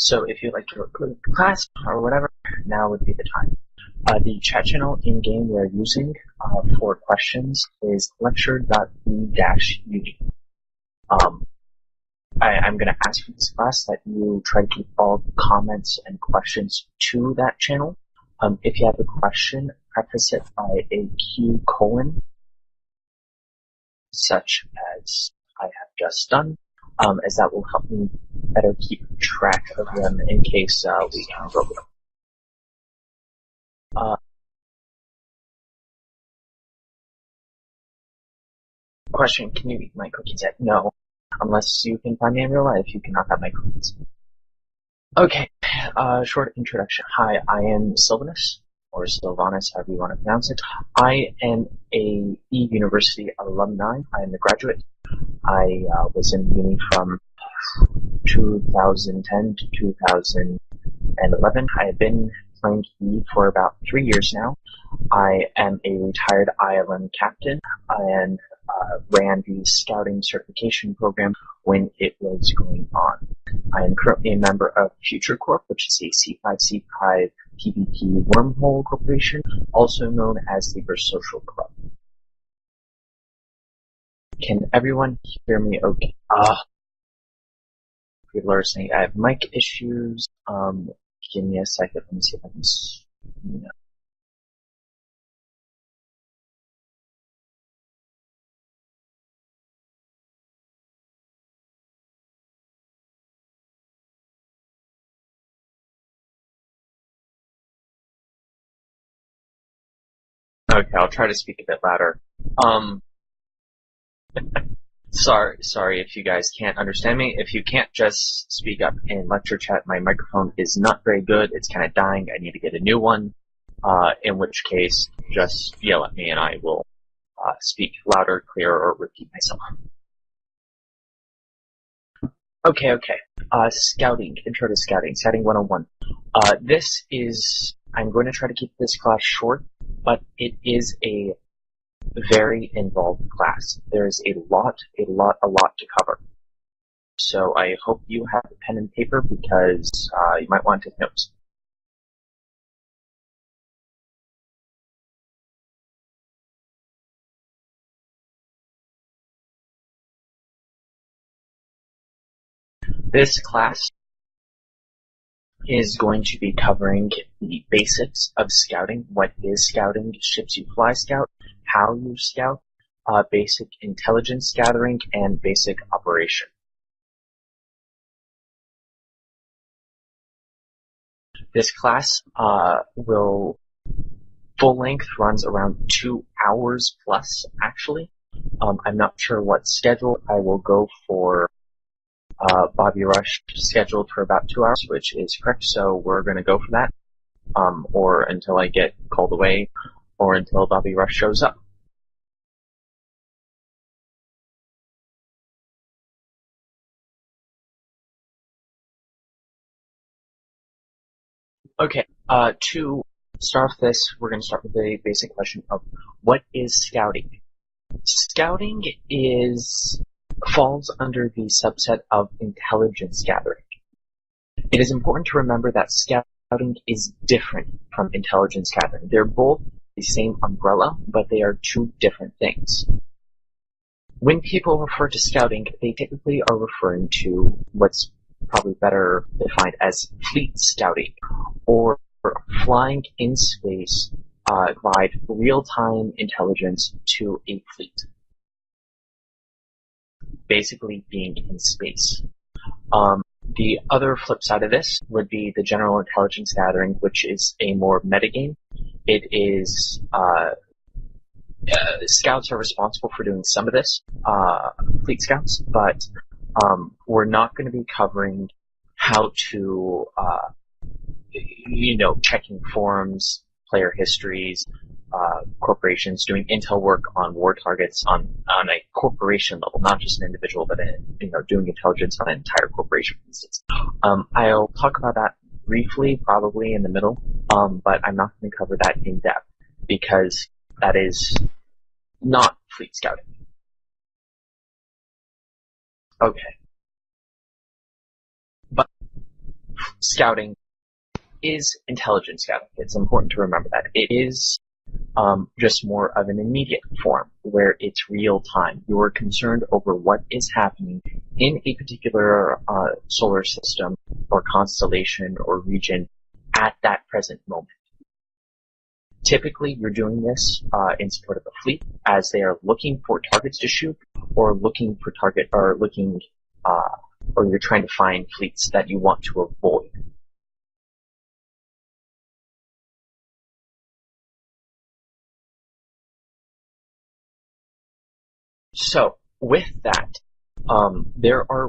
So if you'd like to record the class or whatever, now would be the time. The chat channel in-game we are using for questions is lecture.e-uni. I'm going to ask for this class that you try to keep all comments and questions to that channel. If you have a question, preface it by a Q colon, such as I have just done, as that will help me better keep track of them in case we can go over them. Question, can you eat my cookies yet? No. Unless you can find me in real life, you cannot have my cookies. Okay, short introduction. Hi, I am Silvonus, or Silvonus, however you want to pronounce it. I am a E-University alumni. I am a graduate. I was in uni from 2010 to 2011. I have been playing E for about 3 years now. I am a retired ILM captain and ran the scouting certification program when it was going on. I am currently a member of Future Corp, which is a C5C5 PvP wormhole corporation, also known as the Verse Social Club. Can everyone hear me okay? People are saying I have mic issues. Give me a second. Let me see if I can. No. Okay, I'll try to speak a bit louder. Sorry if you guys can't understand me. If you can't just speak up in lecture chat, my microphone is not very good. It's kind of dying. I need to get a new one. In which case, just yell at me and I will speak louder, clearer, or repeat myself. Okay. Scouting, intro to scouting, scouting 101. This is, I'm going to try to keep this class short, but it is a very involved class. There's a lot to cover. So I hope you have a pen and paper because you might want to take notes. This class is going to be covering the basics of scouting. What is scouting? Ships you fly scout, how you scout, basic intelligence gathering, and basic operation. This class will full length runs around 2 hours plus, actually. I'm not sure what schedule. I will go for Bobby Rush scheduled for about 2 hours, which is correct, so we're going to go for that, or until I get called away, or until Bobby Rush shows up. Okay, to start off this, we're going to start with the basic question of what is scouting? Scouting falls under the subset of intelligence gathering. It is important to remember that scouting is different from intelligence gathering. They're both the same umbrella, but they are two different things. When people refer to scouting, they typically are referring to what's probably better defined as fleet scouting, or flying in space, provide real-time intelligence to a fleet. Basically being in space. The other flip side of this would be the general intelligence gathering, which is a more metagame. It is, scouts are responsible for doing some of this, fleet scouts, but we're not going to be covering how to, checking forums, player histories, corporations, doing intel work on war targets on a corporation level, not just an individual, but doing intelligence on an entire corporation, for instance. I'll talk about that briefly, probably in the middle, but I'm not going to cover that in depth because that is not fleet scouting. Okay. But scouting is intelligence scouting. It's important to remember that. It is just more of an immediate form where it's real time. You're concerned over what is happening in a particular solar system or constellation or region at that present moment. Typically, you're doing this in support of the fleet as they are looking for targets to shoot, or looking for or you're trying to find fleets that you want to avoid. So, with that, there are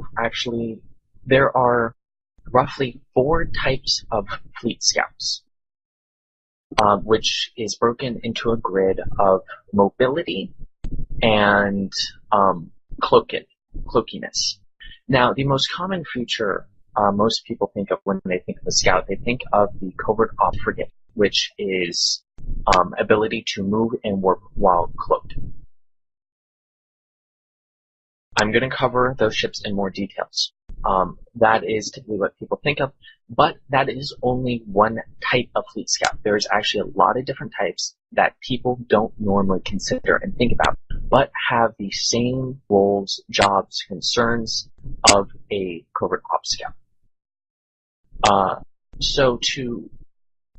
roughly 4 types of fleet scouts, which is broken into a grid of mobility and cloakiness. Now, the most common feature most people think of when they think of a scout, they think of the covert op frigate, which is ability to move and warp while cloaked. I'm going to cover those ships in more details. That is typically what people think of, but that is only one type of fleet scout. There's actually a lot of different types that people don't normally consider and think about, but have the same roles, jobs, concerns of a covert ops scout.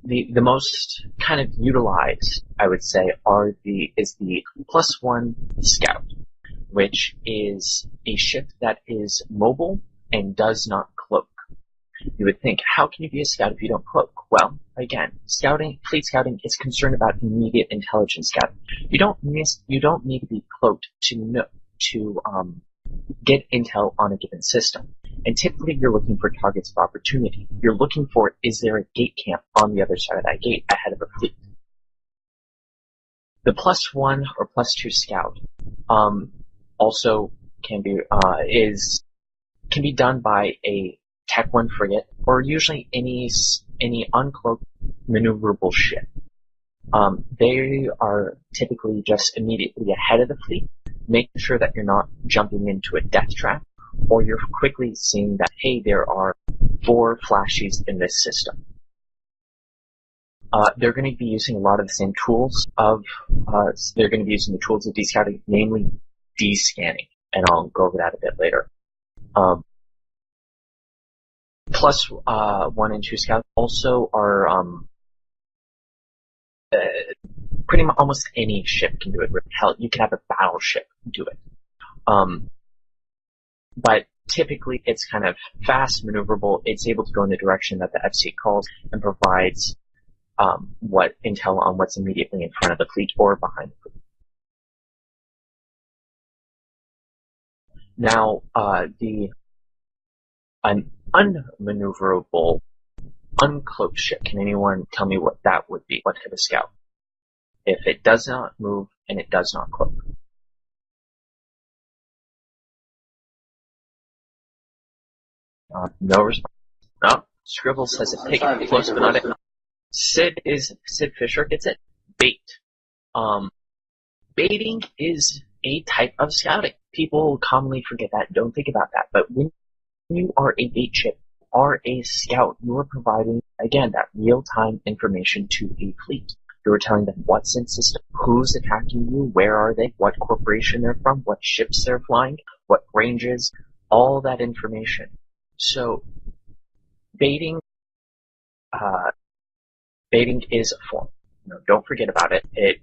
The most kind of utilized, I would say, is the +1 scout, which is a ship that is mobile and does not cloak. You would think, how can you be a scout if you don't cloak? Well, again, fleet scouting is concerned about immediate intelligence scouting. You don't need to be cloaked to get intel on a given system. And typically you're looking for targets of opportunity. You're looking for, is there a gate camp on the other side of that gate ahead of a fleet? The +1 or +2 scout also can be done by a Tech 1 frigate, or usually any uncloaked maneuverable ship. They are typically just immediately ahead of the fleet, making sure that you're not jumping into a death trap, or you're quickly seeing that, hey, there are 4 flashies in this system. They're going to be using a lot of the same tools they're going to be using the tools of descouting, namely descanning, and I'll go over that a bit later. +1 and 2 scouts also are pretty much almost any ship can do it. Hell, you can have a battleship do it. But typically it's kind of fast, maneuverable. It's able to go in the direction that the FC calls and provides what intel on what's immediately in front of the fleet or behind the fleet. Now, an unmaneuverable, uncloaked ship. Can anyone tell me what that would be? What type of scout? If it does not move and it does not cloak. No response. No. Scribble says it. Take it close, but not it. Sid Fisher gets it. Bait. Baiting is a type of scouting. People commonly forget that, don't think about that. But when you are a bait ship, are a scout, you are providing, again, that real-time information to a fleet. You're telling them what's in system, who's attacking you, where are they, what corporation they're from, what ships they're flying, what ranges, all that information. So, baiting is a form. Don't forget about it. It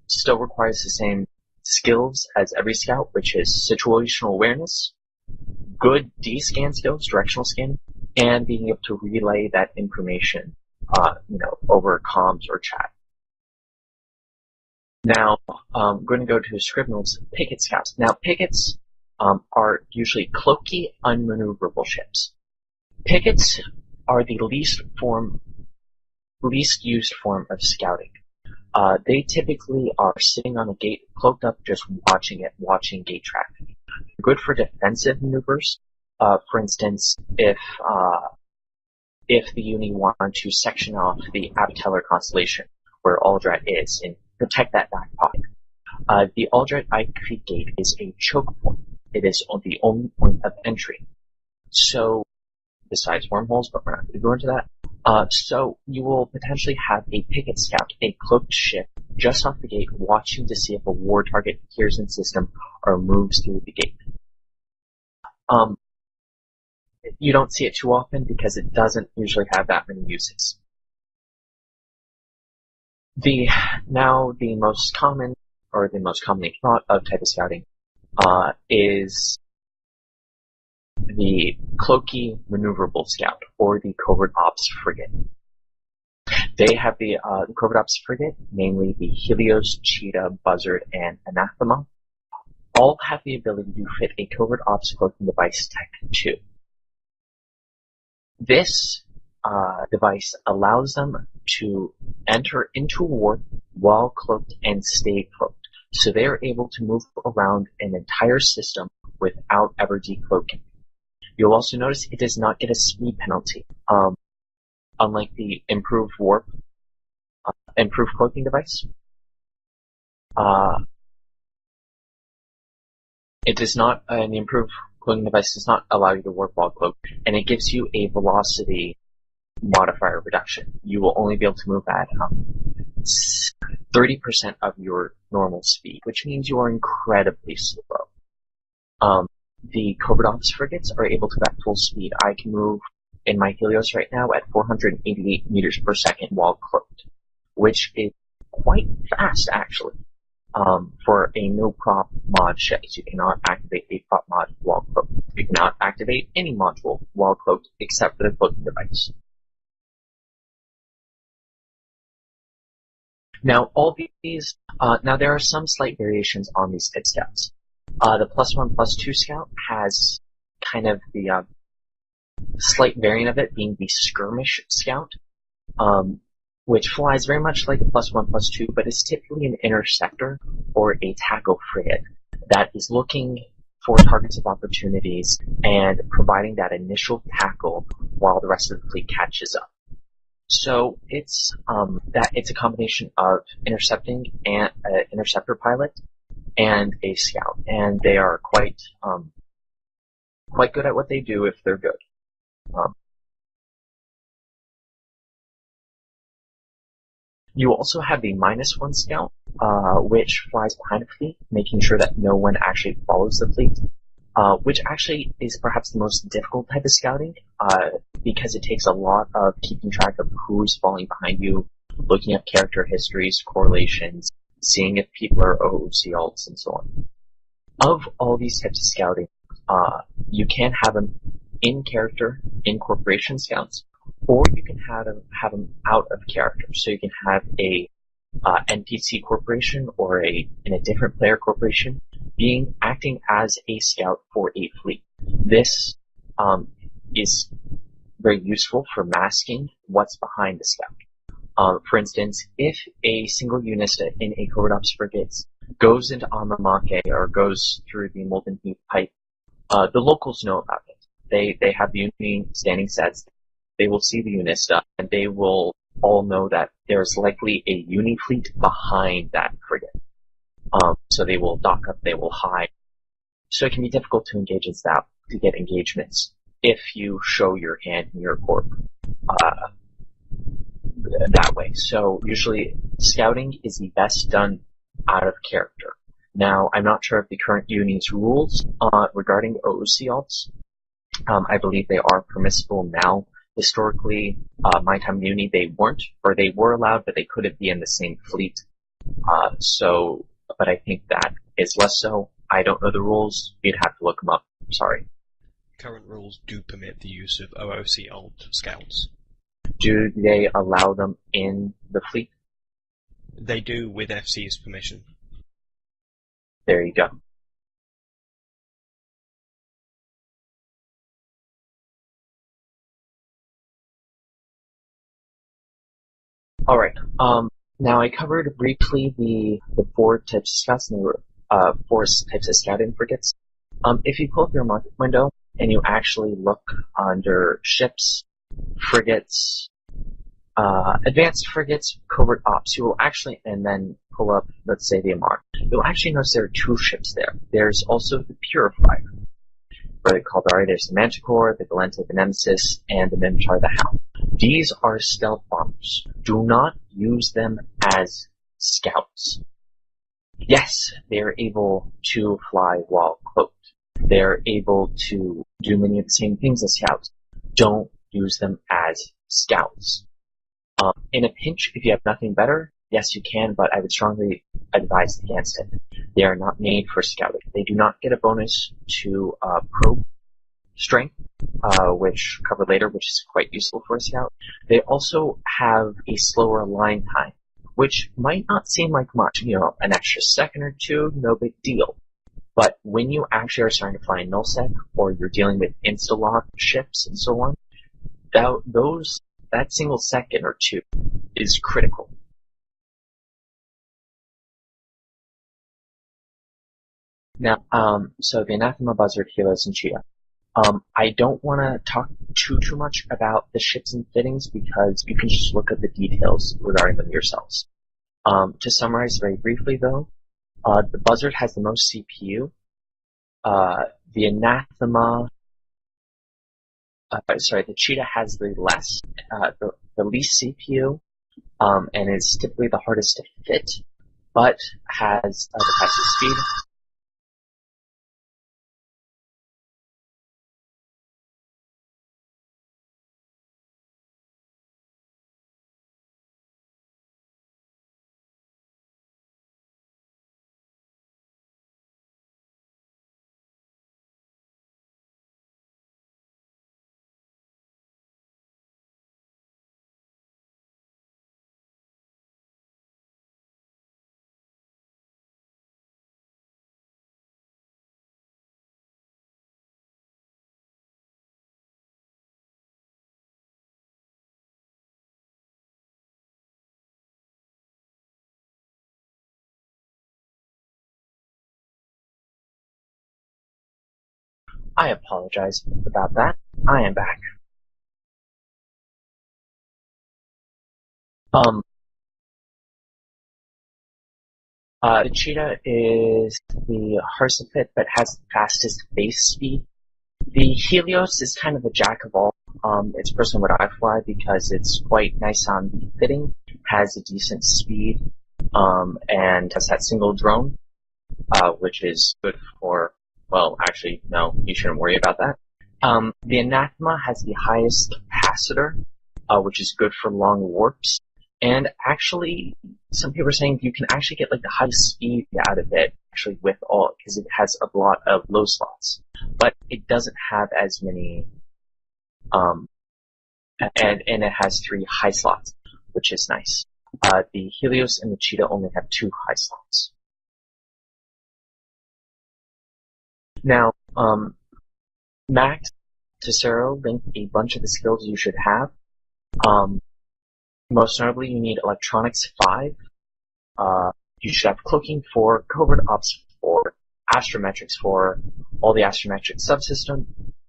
still requires the same skills as every scout, which is situational awareness, good D-scan skills, directional scanning, and being able to relay that information, over comms or chat. Now, I'm going to go to Scribner's picket scouts. Now, pickets are usually cloaky, unmaneuverable ships. Pickets are the least used form of scouting. They typically are sitting on a gate, cloaked up, just watching gate traffic. Good for defensive maneuvers. For instance, if the E-UNI want to section off the Abteller constellation where Aldrat is and protect that back pocket. The Aldrat Creek Gate is a choke point. It is the only point of entry. So besides wormholes, but we're not going to go into that. So you will potentially have a picket scout, a cloaked ship, just off the gate, watching to see if a war target appears in system or moves through the gate. You don't see it too often because it doesn't usually have that many uses. The most common, or the most commonly thought of type of scouting, is the cloaky maneuverable scout, or the covert ops frigate. They have the covert ops frigate, namely the Helios, Cheetah, Buzzard, and Anathema, all have the ability to fit a covert ops cloaking device Tech 2. This device allows them to enter into a war while cloaked and stay cloaked. So they are able to move around an entire system without ever decloaking. You'll also notice it does not get a speed penalty. Unlike the improved cloaking device. The improved cloaking device does not allow you to warp while cloaked, and it gives you a velocity modifier reduction. You will only be able to move at 30% of your normal speed, which means you are incredibly slow. The covert ops frigates are able to go at full speed. I can move in my Helios right now at 488 meters per second while cloaked, which is quite fast actually. For a no-prop mod ship, you cannot activate a prop mod while cloaked. You cannot activate any module while cloaked except for the cloaking device. Now, there are some slight variations on these type scouts. The +1/+2 scout has kind of the slight variant of it being the Skirmish Scout, which flies very much like a +1/+2, but is typically an interceptor or a tackle frigate that is looking for targets of opportunities and providing that initial tackle while the rest of the fleet catches up. So it's a combination of intercepting and interceptor pilot and a scout, and they are quite good at what they do if they're good. You also have the -1 scout, which flies behind a fleet, making sure that no one actually follows the fleet, which actually is perhaps the most difficult type of scouting, because it takes a lot of keeping track of who's falling behind you, looking at character histories, correlations, seeing if people are OOC alts, and so on. Of all these types of scouting, you can have them in character, in corporation scouts, or you can have them out of character. So you can have a NPC corporation or in a different player corporation acting as a scout for a fleet. This is very useful for masking what's behind the scout. For instance, if a single unista in a covert ops frigate goes into Amamake or goes through the Molten Heat pipe, the locals know about it. They have the UNI standing sets. They will see the unista, and they will all know that there's likely a UNI fleet behind that frigate. So they will dock up, they will hide. So it can be difficult to engage in that, to get engagements if you show your hand in your corp that way. So usually scouting is the best done out of character. Now, I'm not sure if the current UNI's rules regarding OOC alts, I believe they are permissible now. Historically, my time in uni, they weren't, or they were allowed, but they couldn't be in the same fleet. But I think that is less so. I don't know the rules. You'd have to look them up. I'm sorry. Current rules do permit the use of OOC alt scouts. Do they allow them in the fleet? They do, with FC's permission. There you go. Alright, now I covered briefly the four types of scouts, and there were four types of scouting frigates. If you pull up your market window and you actually look under ships, frigates, advanced frigates, covert ops, you will actually, and then pull up, let's say, the MR, you'll actually notice there are two ships there. There's also the Purifier. or the Caldari, there's the Manticore, the Galenta, the Nemesis, and the Minotaur, the Hound. These are stealth bombers. Do not use them as scouts. Yes, they're able to fly while cloaked. They're able to do many of the same things as scouts. Don't use them as scouts. In a pinch, if you have nothing better, yes, you can, but I would strongly advise against it. They are not made for scouting. They do not get a bonus to probe strength, which I'll cover later, which is quite useful for a scout. They also have a slower line time, which might not seem like much. An extra second or two, no big deal. But when you actually are starting to fly in nullsec, or you're dealing with insta-lock ships and so on, that single second or two is critical. Now, so the Anathema, Buzzard, Helios, and Cheetah. I don't want to talk too much about the ships and fittings because you can just look at the details regarding them yourselves. To summarize very briefly though, the Buzzard has the most CPU. The Anathema, the Cheetah has the least CPU, and is typically the hardest to fit, but has the fastest speed. I apologize about that. I am back. The Cheetah is the hardest to fit, but has the fastest base speed. The Helios is kind of a jack of all. It's personally what I fly because it's quite nice on the fitting, has a decent speed, and has that single drone, which is good for, well, actually, no, you shouldn't worry about that. The Anathema has the highest capacitor, which is good for long warps. And actually, some people are saying you can actually get like the highest speed out of it, actually with all, because it has a lot of low slots. But it doesn't have as many, and it has 3 high slots, which is nice. The Helios and the Cheetah only have 2 high slots. Now, Max Cicero linked a bunch of the skills you should have. Most notably, you need Electronics 5. You should have Cloaking 4, Covert Ops 4, Astrometrics 4, all the Astrometric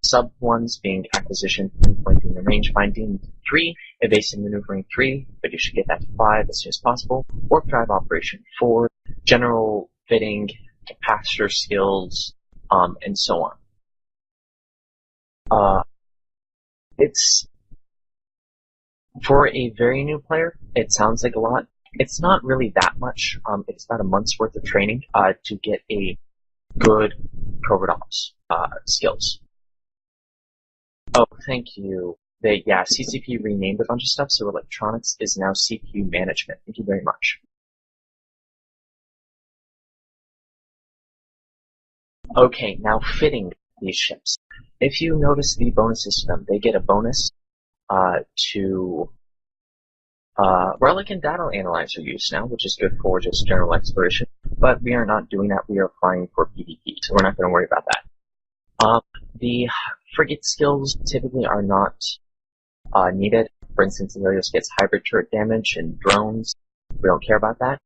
sub ones being Acquisition, Pinpointing, and Range Finding 3, Evasive Maneuvering 3, but you should get that to 5 as soon as possible, Warp Drive Operation 4, General Fitting, Capacitor Skills, and so on. It's for a very new player, it sounds like a lot. It's not really that much. It's about a month's worth of training to get a good Covert Ops skills. Oh, thank you. CCP renamed a bunch of stuff, so Electronics is now CPU Management. Thank you very much. Okay, now fitting these ships. If you notice the bonuses to them, they get a bonus to Relic and Data Analyzer use now, which is good for just general exploration, but we are not doing that. We are applying for PvP, so we're not going to worry about that. The frigate skills typically are not needed. For instance, the Helios gets hybrid turret damage and drones. We don't care about that.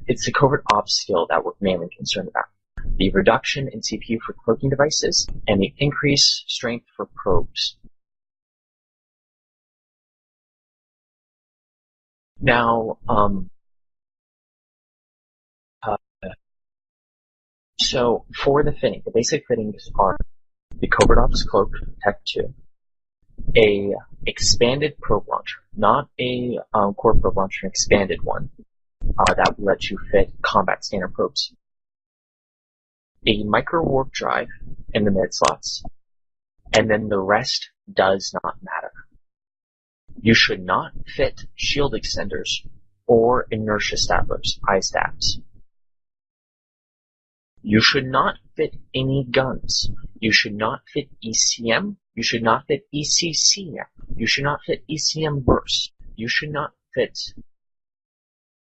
It's the Covert Ops skill that we're mainly concerned about. The reduction in CPU for cloaking devices, and the increased strength for probes. Now, so for the fitting, the basic fittings are the Covert Ops Cloak Tech 2, a expanded probe launcher, not a core probe launcher, an expanded one that will let you fit combat scanner probes, a micro warp drive in the mid slots, and then the rest does not matter. You should not fit shield extenders or inertia stablers, I-stabs. You should not fit any guns. You should not fit ECM. You should not fit ECCM. You should not fit ECM burst. You should not fit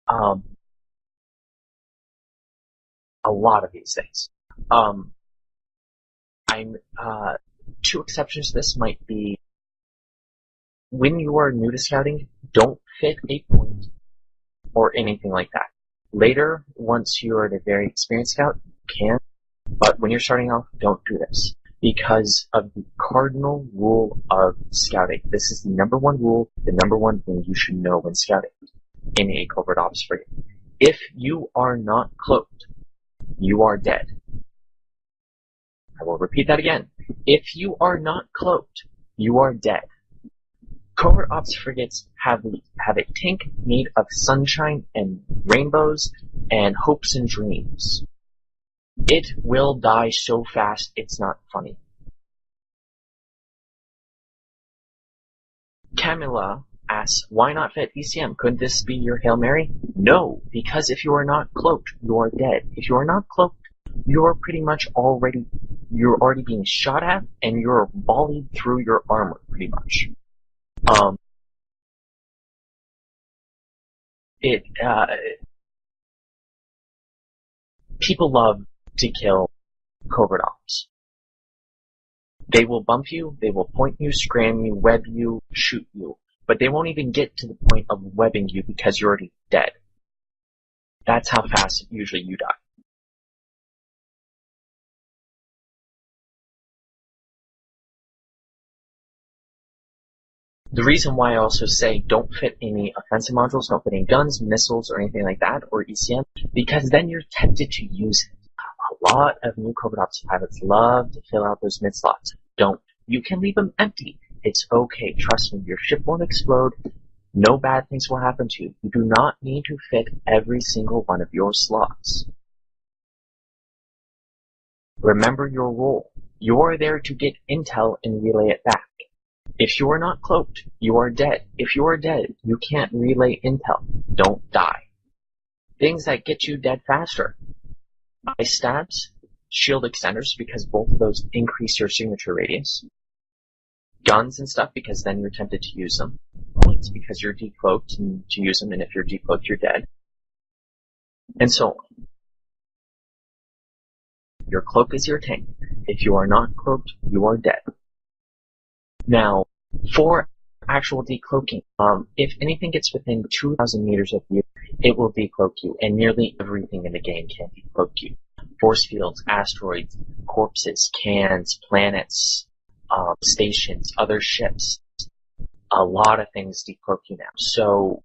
a lot of these things. Two exceptions to this might be when you are new to scouting, don't fit a point or anything like that. Later, once you are a very experienced scout, you can, but when you're starting off, don't do this because of the cardinal rule of scouting. This is the number one rule, the number one thing you should know when scouting in a covert ops frigate. If you are not cloaked, you are dead. I will repeat that again. If you are not cloaked, you are dead. Covert Ops frigates have a tank made of sunshine and rainbows and hopes and dreams. It will die so fast, it's not funny. Camilla asks, why not fit ECM? Couldn't this be your Hail Mary? No, because if you are not cloaked, you are dead. If you are not cloaked, you're already being shot at, and you're volleyed through your armor, pretty much. People love to kill covert ops. They will bump you, they will point you, scram you, web you, shoot you, but they won't even get to the point of webbing you because you're already dead. That's how fast usually you die. The reason why I also say don't fit any offensive modules, don't fit any guns, missiles, or anything like that, or ECM, because then you're tempted to use it. A lot of new covert ops pilots love to fill out those mid slots. Don't. You can leave them empty. It's okay. Trust me, your ship won't explode. No bad things will happen to you. You do not need to fit every single one of your slots. Remember your role. You are there to get intel and relay it back. If you are not cloaked, you are dead. If you are dead, you can't relay intel. Don't die. Things that get you dead faster. Ice stabs, shield extenders, because both of those increase your signature radius. Guns and stuff, because then you're tempted to use them. Points, because you're decloaked and to use them, and if you're decloaked, you're dead. And so on. Your cloak is your tank. If you are not cloaked, you are dead. Now, for actual decloaking, if anything gets within 2,000 meters of you, it will decloak you, and nearly everything in the game can decloak you. Force fields, asteroids, corpses, cans, planets, stations, other ships. A lot of things decloak you now. So,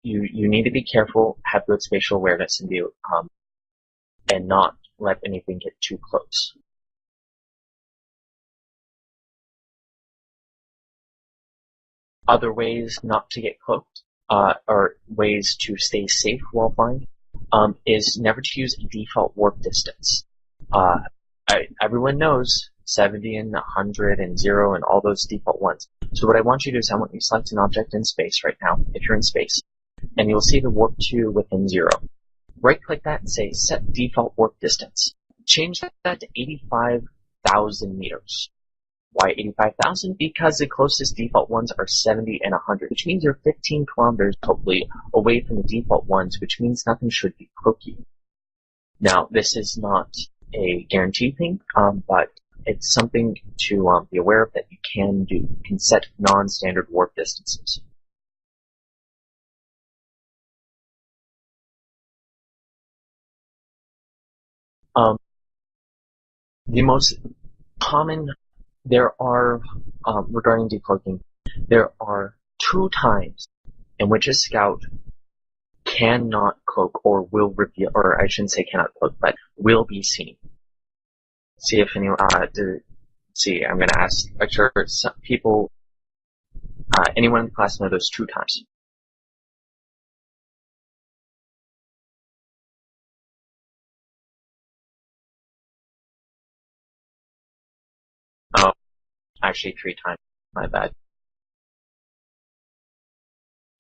you need to be careful, have good spatial awareness, and not let anything get too close. Other ways not to get cloaked, or ways to stay safe while flying, is never to use a default warp distance. Everyone knows 70 and 100 and 0 and all those default ones. So what I want you to do is I want you to select an object in space right now, if you're in space, and you'll see the warp to within 0. Right-click that and say set default warp distance. Change that to 85,000 meters. Why 85,000? Because the closest default ones are 70 and 100, which means you're 15 kilometers, hopefully, away from the default ones, which means nothing should decloak you. Now, this is not a guaranteed thing, but it's something to be aware of that you can do. You can set non-standard warp distances. The most common regarding decloaking, there are 2 times in which a scout cannot cloak or will reveal, or I shouldn't say cannot cloak, but will be seen. See if anyone, see, I'm going to ask, I'm sure some people, anyone in the class know those 2 times? Oh, actually 3 times. My bad.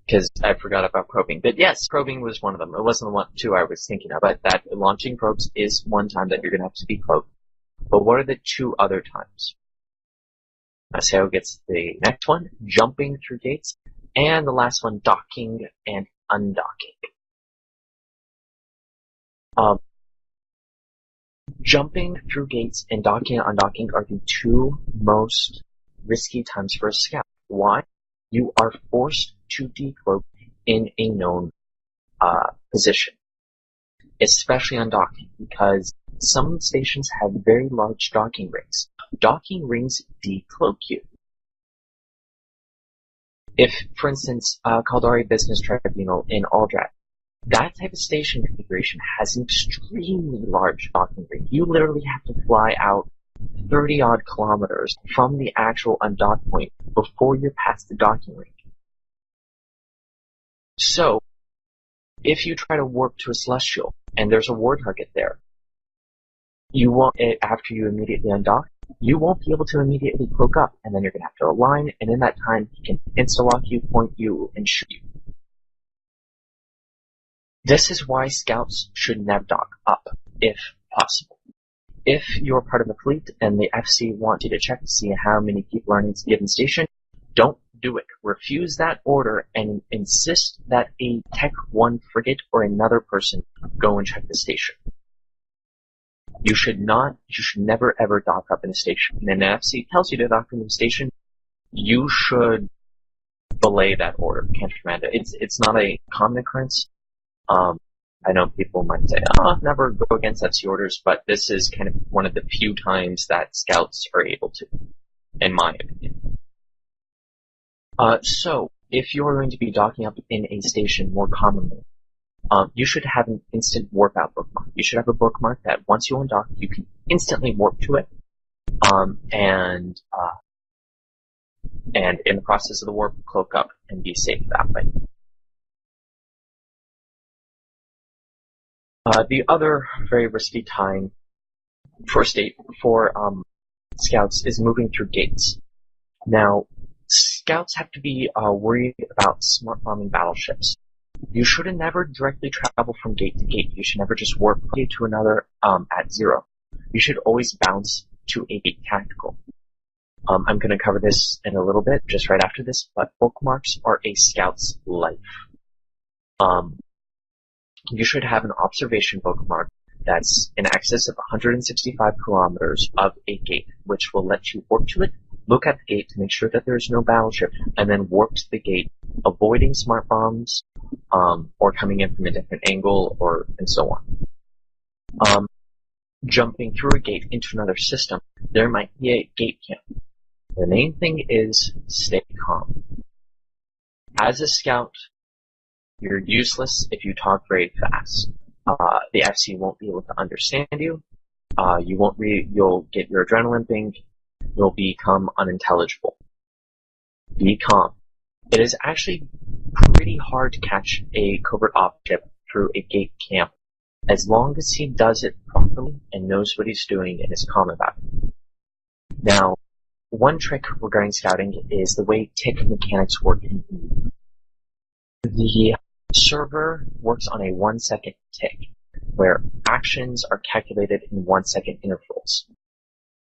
Because I forgot about probing. But yes, probing was one of them. It wasn't the 2 I was thinking of, but that launching probes is one time that you're going to have to be cloaked. But what are the 2 other times? Maseo gets the next one, jumping through gates, and the last one, docking and undocking. Jumping through gates and docking and undocking are the 2 most risky times for a scout. Why? You are forced to decloak in a known position, especially on docking, because some stations have very large docking rings. Docking rings decloak you. If, for instance, Caldari Business Tribunal in Aldrat, that type of station configuration has an extremely large docking ring. You literally have to fly out 30-odd kilometers from the actual undock point before you're past the docking ring. So, if you try to warp to a Celestial, and there's a war target there, you won't, after you immediately undock, you won't be able to immediately cloak up, and then you're going to have to align, and in that time, he can insta-lock you, point you, and shoot you. This is why scouts should never dock up, if possible. If you're part of a fleet and the FC want you to check to see how many people are in a given station, don't do it. Refuse that order and insist that a Tech 1 frigate or another person go and check the station. You should never ever dock up in a station. And an FC tells you to dock in a station, you should belay that order, countermand it. It's not a common occurrence. I know people might say, never go against FC orders, but this is kind of one of the few times that scouts are able to, in my opinion. So, if you're going to be docking up in a station more commonly, you should have an instant warp out bookmark. You should have a bookmark that once you undock, you can instantly warp to it, and in the process of the warp, cloak up and be safe that way. The other very risky time for scouts is moving through gates. Now, scouts have to be worried about smart bombing battleships. You should never directly travel from gate to gate. You should never just warp to another at 0. You should always bounce to a gate tactical. I'm going to cover this in a little bit, just right after this, but bookmarks are a scout's life. You should have an observation bookmark that's in excess of 165 kilometers of a gate, which will let you warp to it, look at the gate to make sure that there is no battleship, and then warp to the gate, avoiding smart bombs, or coming in from a different angle, and so on. Jumping through a gate into another system, there might be a gate camp. The main thing is stay calm. As a scout, you're useless if you talk very fast. The FC won't be able to understand you. You'll get your adrenaline ping. You'll become unintelligible. Be calm. It is actually pretty hard to catch a covert object through a gate camp, as long as he does it properly and knows what he's doing and is calm about it. Now, one trick regarding scouting is the way tick mechanics work in E-UNI. The server works on a 1-second tick, where actions are calculated in 1-second intervals.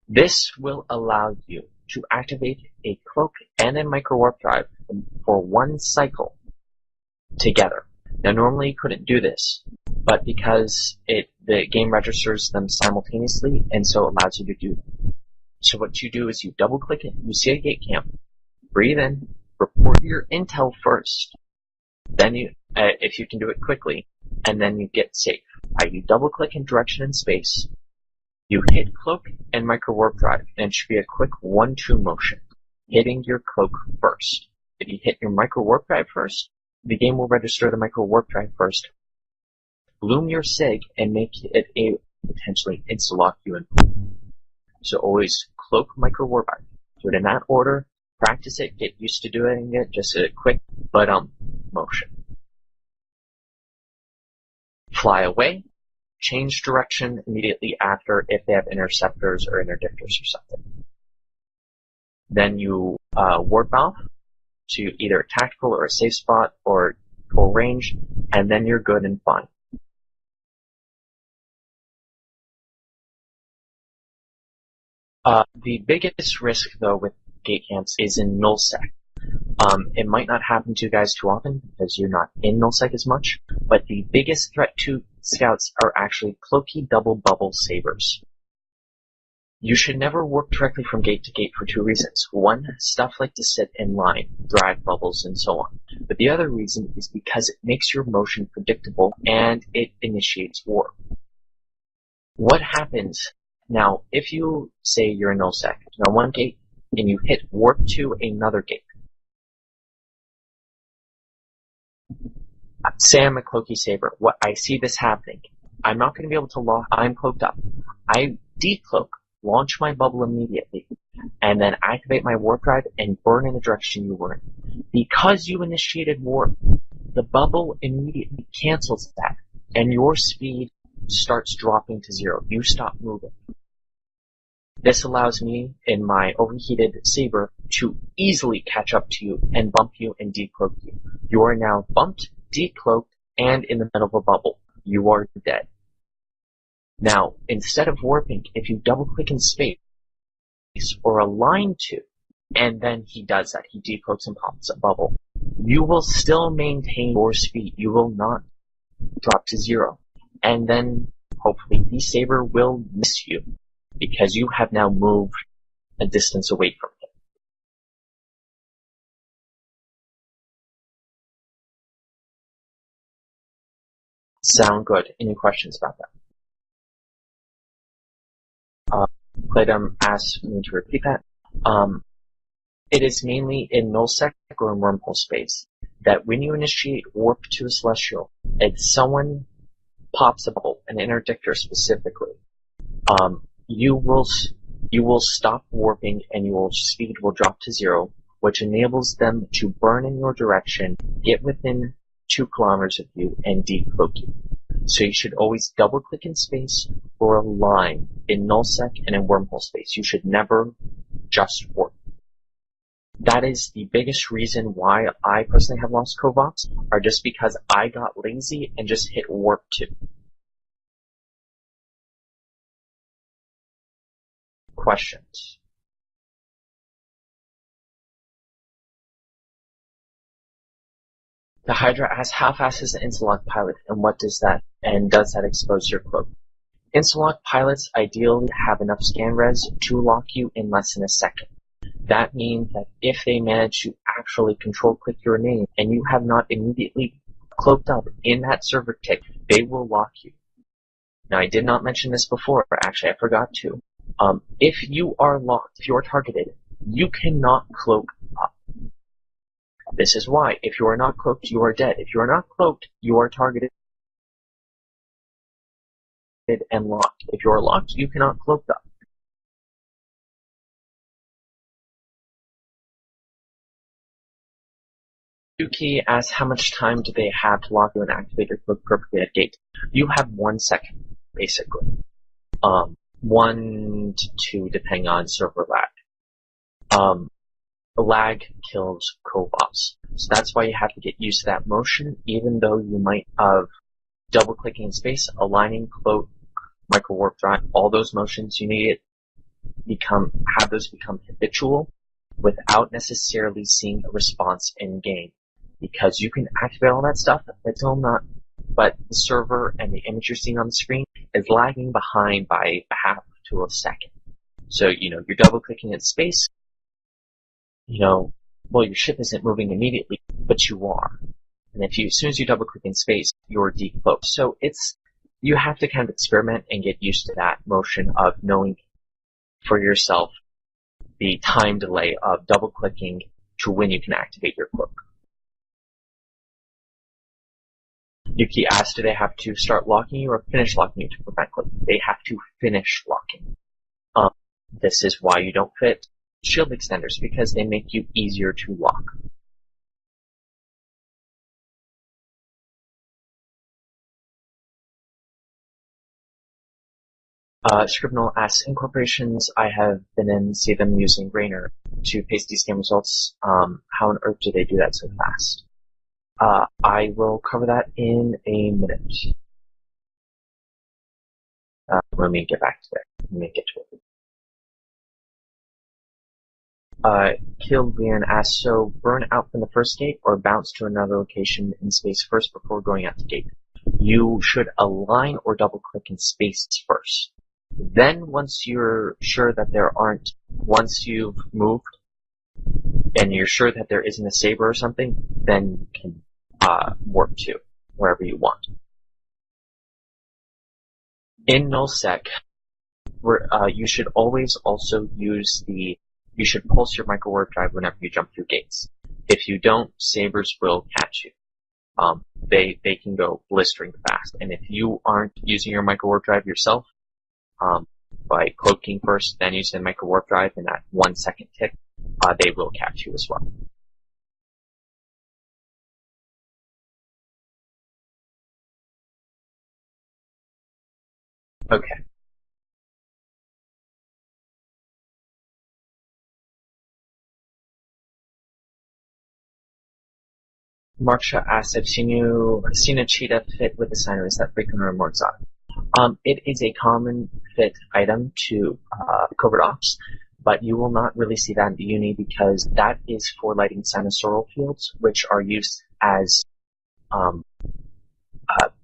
This will allow you to activate a cloak and a micro-warp drive for 1 cycle together. Now, normally you couldn't do this, but because the game registers them simultaneously, and so it allows you to do them. So what you do is you double-click it, you see a gate camp, breathe in, report your intel first, then you, if you can do it quickly, and then you get safe. You double-click in direction and space, you hit cloak and micro-warp drive, and it should be a quick 1-2 motion, hitting your cloak first. If you hit your micro-warp drive first, the game will register the micro-warp drive first, bloom your SIG, and make it a potentially insta-lock you in. So always cloak, micro warp drive. Do it in that order. Practice it. Get used to doing it. Just a quick but motion. Fly away. Change direction immediately after if they have interceptors or interdictors or something. Then you warp off to either a tactical or a safe spot or full range, and then you're good and fine. The biggest risk, though, with gate camps is in nullsec. It might not happen to you guys too often because you're not in nullsec as much, but the biggest threat to scouts are actually cloaky double bubble sabers. You should never work directly from gate to gate for two reasons. One, stuff like to sit in line, drive bubbles, and so on. But the other reason is because it makes your motion predictable and it initiates warp. What happens now if you say you're in nullsec, you're on one gate, and you hit warp to another gate? Say I'm a cloaky saber. What I see this happening. I'm not going to be able to lock. I'm cloaked up. I decloak, launch my bubble immediately, and then activate my warp drive and burn in the direction you were in. Because you initiated warp, the bubble immediately cancels that, and your speed starts dropping to 0. You stop moving. This allows me, in my overheated saber, to easily catch up to you and bump you and decloak you. You are now bumped, decloaked, and in the middle of a bubble. You are dead. Now, instead of warping, if you double-click in space or align to, and then he does that, he decloaks and pops a bubble, you will still maintain your speed. You will not drop to 0. And then, hopefully, the saber will miss you because you have now moved a distance away from him. Sound good? Any questions about that? Clayton asked me to repeat that. It is mainly in nullsec or in wormhole space that when you initiate warp to a celestial, if someone pops a bubble, an interdictor specifically, you will stop warping and your speed will drop to 0, which enables them to burn in your direction, get within 2 kilometers of you, and decloak you. So you should always double-click in space or align in nullsec and in wormhole space. You should never just warp. That is the biggest reason why I personally have lost Covox, are just because I got lazy and just hit warp 2. Questions? The Hydra asks, how fast is the Instalock pilot, and does that expose your cloak? Instalock pilots ideally have enough scan res to lock you in less than a second. That means that if they manage to actually control click your name and you have not immediately cloaked up in that server tick, they will lock you. Now, I did not mention this before, actually I forgot to. If you are locked, if you are targeted, you cannot cloak up. This is why. If you are not cloaked, you are dead. If you are not cloaked, you are targeted and locked. If you are locked, you cannot cloak up. Yuki asks, how much time do they have to lock you and activate your cloak perfectly at gate? You have 1 second, basically. 1 to 2, depending on server lag. Lag kills Covox. So that's why you have to get used to that motion, even though you might have double-clicking in space, aligning, cloak, micro warp drive, all those motions, you need have those become habitual without necessarily seeing a response in game. Because you can activate all that stuff, but the server and the image you're seeing on the screen is lagging behind by a half to a second. So, you're double-clicking in space, your ship isn't moving immediately, but you are. And as soon as you double-click in space, you're decloaked. So you have to kind of experiment and get used to that motion of knowing for yourself the time delay of double-clicking to when you can activate your cloak. Yuki asked, do they have to start locking you or finish locking you to prevent cloaking? They have to finish locking. This is why you don't fit shield extenders, because they make you easier to lock. Scribnal asks, in corporations I have been in, see them using Rainer to paste these scan results. How on earth do they do that so fast? I will cover that in a minute. Let me get back to it. Let me get to it. Kilvian asks, so burn out from the first gate or bounce to another location in space first before going out the gate? You should align or double click in space first. Then once you're sure that once you've moved and you're sure that there isn't a saber or something, then you can warp to wherever you want. In nullsec, you should always also you should pulse your microwarp drive whenever you jump through gates. If you don't, sabers will catch you. They can go blistering fast, and if you aren't using your microwarp drive yourself, by cloaking first, then using the microwarp drive in that 1 second tick, they will catch you as well. Okay. Marksha asks, I've seen a cheetah fit with a signer. Is that frequent or more exotic? It is a common fit item to covert ops, but you will not really see that in the E-UNI because that is for lighting sinusoidal fields, which are used as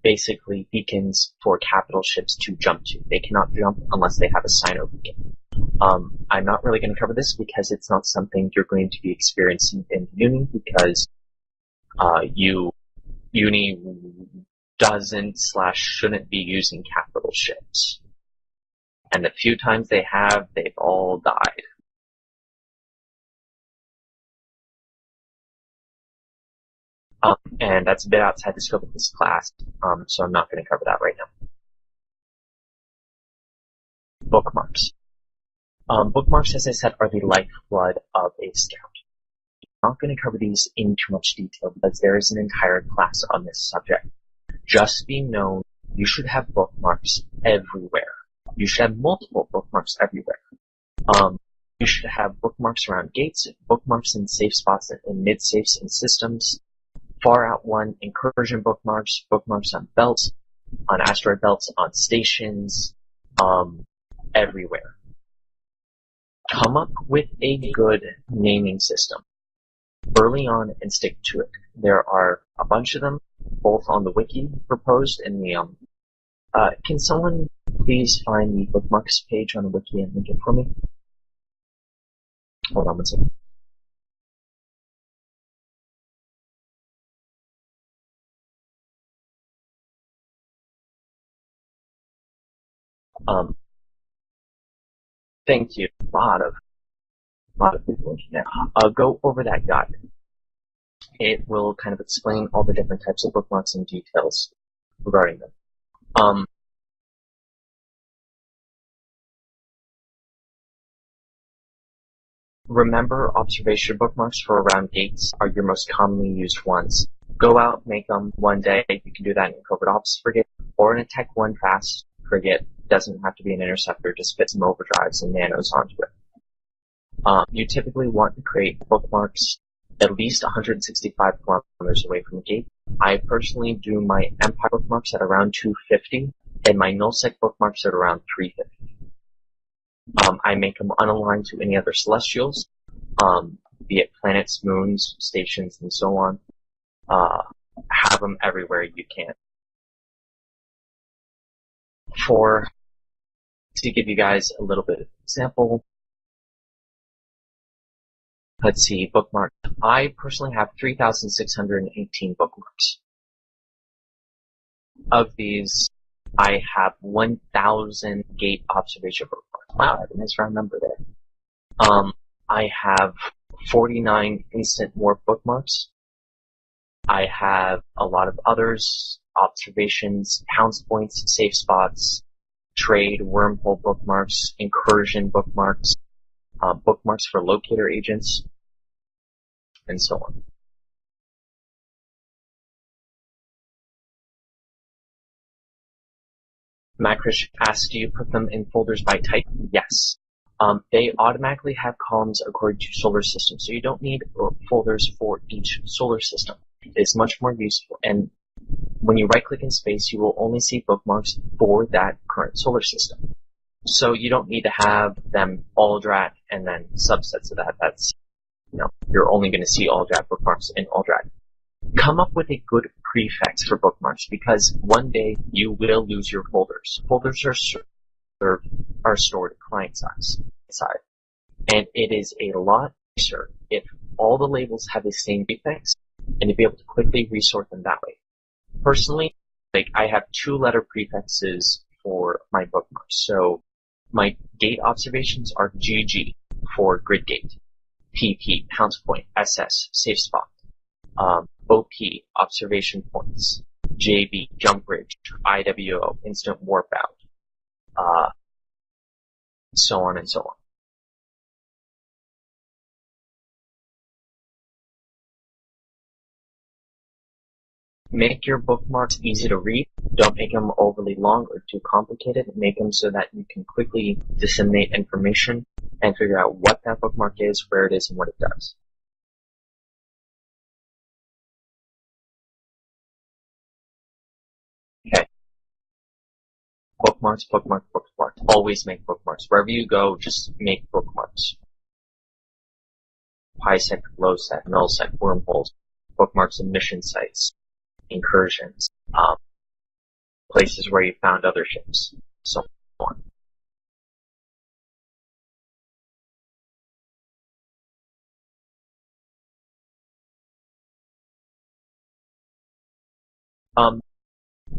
basically beacons for capital ships to jump to. They cannot jump unless they have a sino beacon. I'm not really going to cover this because it's not something you're going to be experiencing in the E-UNI because E-UNI doesn't/shouldn't be using capital ships. And the few times they have, they've all died. And that's a bit outside the scope of this class, so I'm not going to cover that right now. Bookmarks. Bookmarks, as I said, are the lifeblood of a scout. I'm not going to cover these in too much detail because there is an entire class on this subject. Just be known, you should have bookmarks everywhere. You should have multiple bookmarks everywhere. You should have bookmarks around gates, bookmarks in safe spots in mid-safes and systems, far out one, incursion bookmarks, bookmarks on belts, on asteroid belts, on stations, everywhere. Come up with a good naming system early on and stick to it. There are a bunch of them, both on the wiki proposed and the, can someone please find the bookmarks page on the wiki and link it for me? Hold on one second. Thank you. A lot of people in there. Go over that guide. It will kind of explain all the different types of bookmarks and details regarding them. Remember, observation bookmarks for around gates are your most commonly used ones. Go out, make them one day. You can do that in a covert ops frigate or in a Tech 1 fast frigate. Doesn't have to be an interceptor, just fit some overdrives and nanos onto it. You typically want to create bookmarks at least 165 kilometers away from the gate. I personally do my Empire bookmarks at around 250 and my nullsec bookmarks at around 350. I make them unaligned to any other celestials, be it planets, moons, stations, and so on. Have them everywhere you can. To give you guys a little bit of example, let's see, bookmark. I personally have 3,618 bookmarks. Of these, I have 1,000 gate observation bookmarks. Wow, I have a nice round number there. I have 49 instant warp bookmarks. I have a lot of others, observations, pounce points, safe spots, trade, wormhole bookmarks, incursion bookmarks, bookmarks for locator agents, and so on. Makrish asks, do you put them in folders by type? Yes. They automatically have columns according to solar system, so you don't need folders for each solar system. It's much more useful, and when you right-click in space, you will only see bookmarks for that current solar system. So you don't need to have them Aldrat and then subsets of that. That's, you're only going to see Aldrat bookmarks in Aldrat. Come up with a good prefix for bookmarks, because one day you will lose your folders. Folders are stored client side, and it is a lot nicer if all the labels have the same prefix and to be able to quickly resort them that way. Personally, I have 2-letter prefixes for my bookmarks. So my gate observations are GG for grid gate, PP, pounce point, SS, safe spot, OP, observation points, JB, jump bridge, IWO, instant warp out, so on and so on. Make your bookmarks easy to read. Don't make them overly long or too complicated. Make them so that you can quickly disseminate information and figure out what that bookmark is, where it is, and what it does. Okay. Bookmarks, bookmarks, bookmarks. Always make bookmarks. Wherever you go, just make bookmarks. PISEC, LOSEC, NullSec, wormholes, bookmarks of mission sites, incursions, places where you found other ships, so on.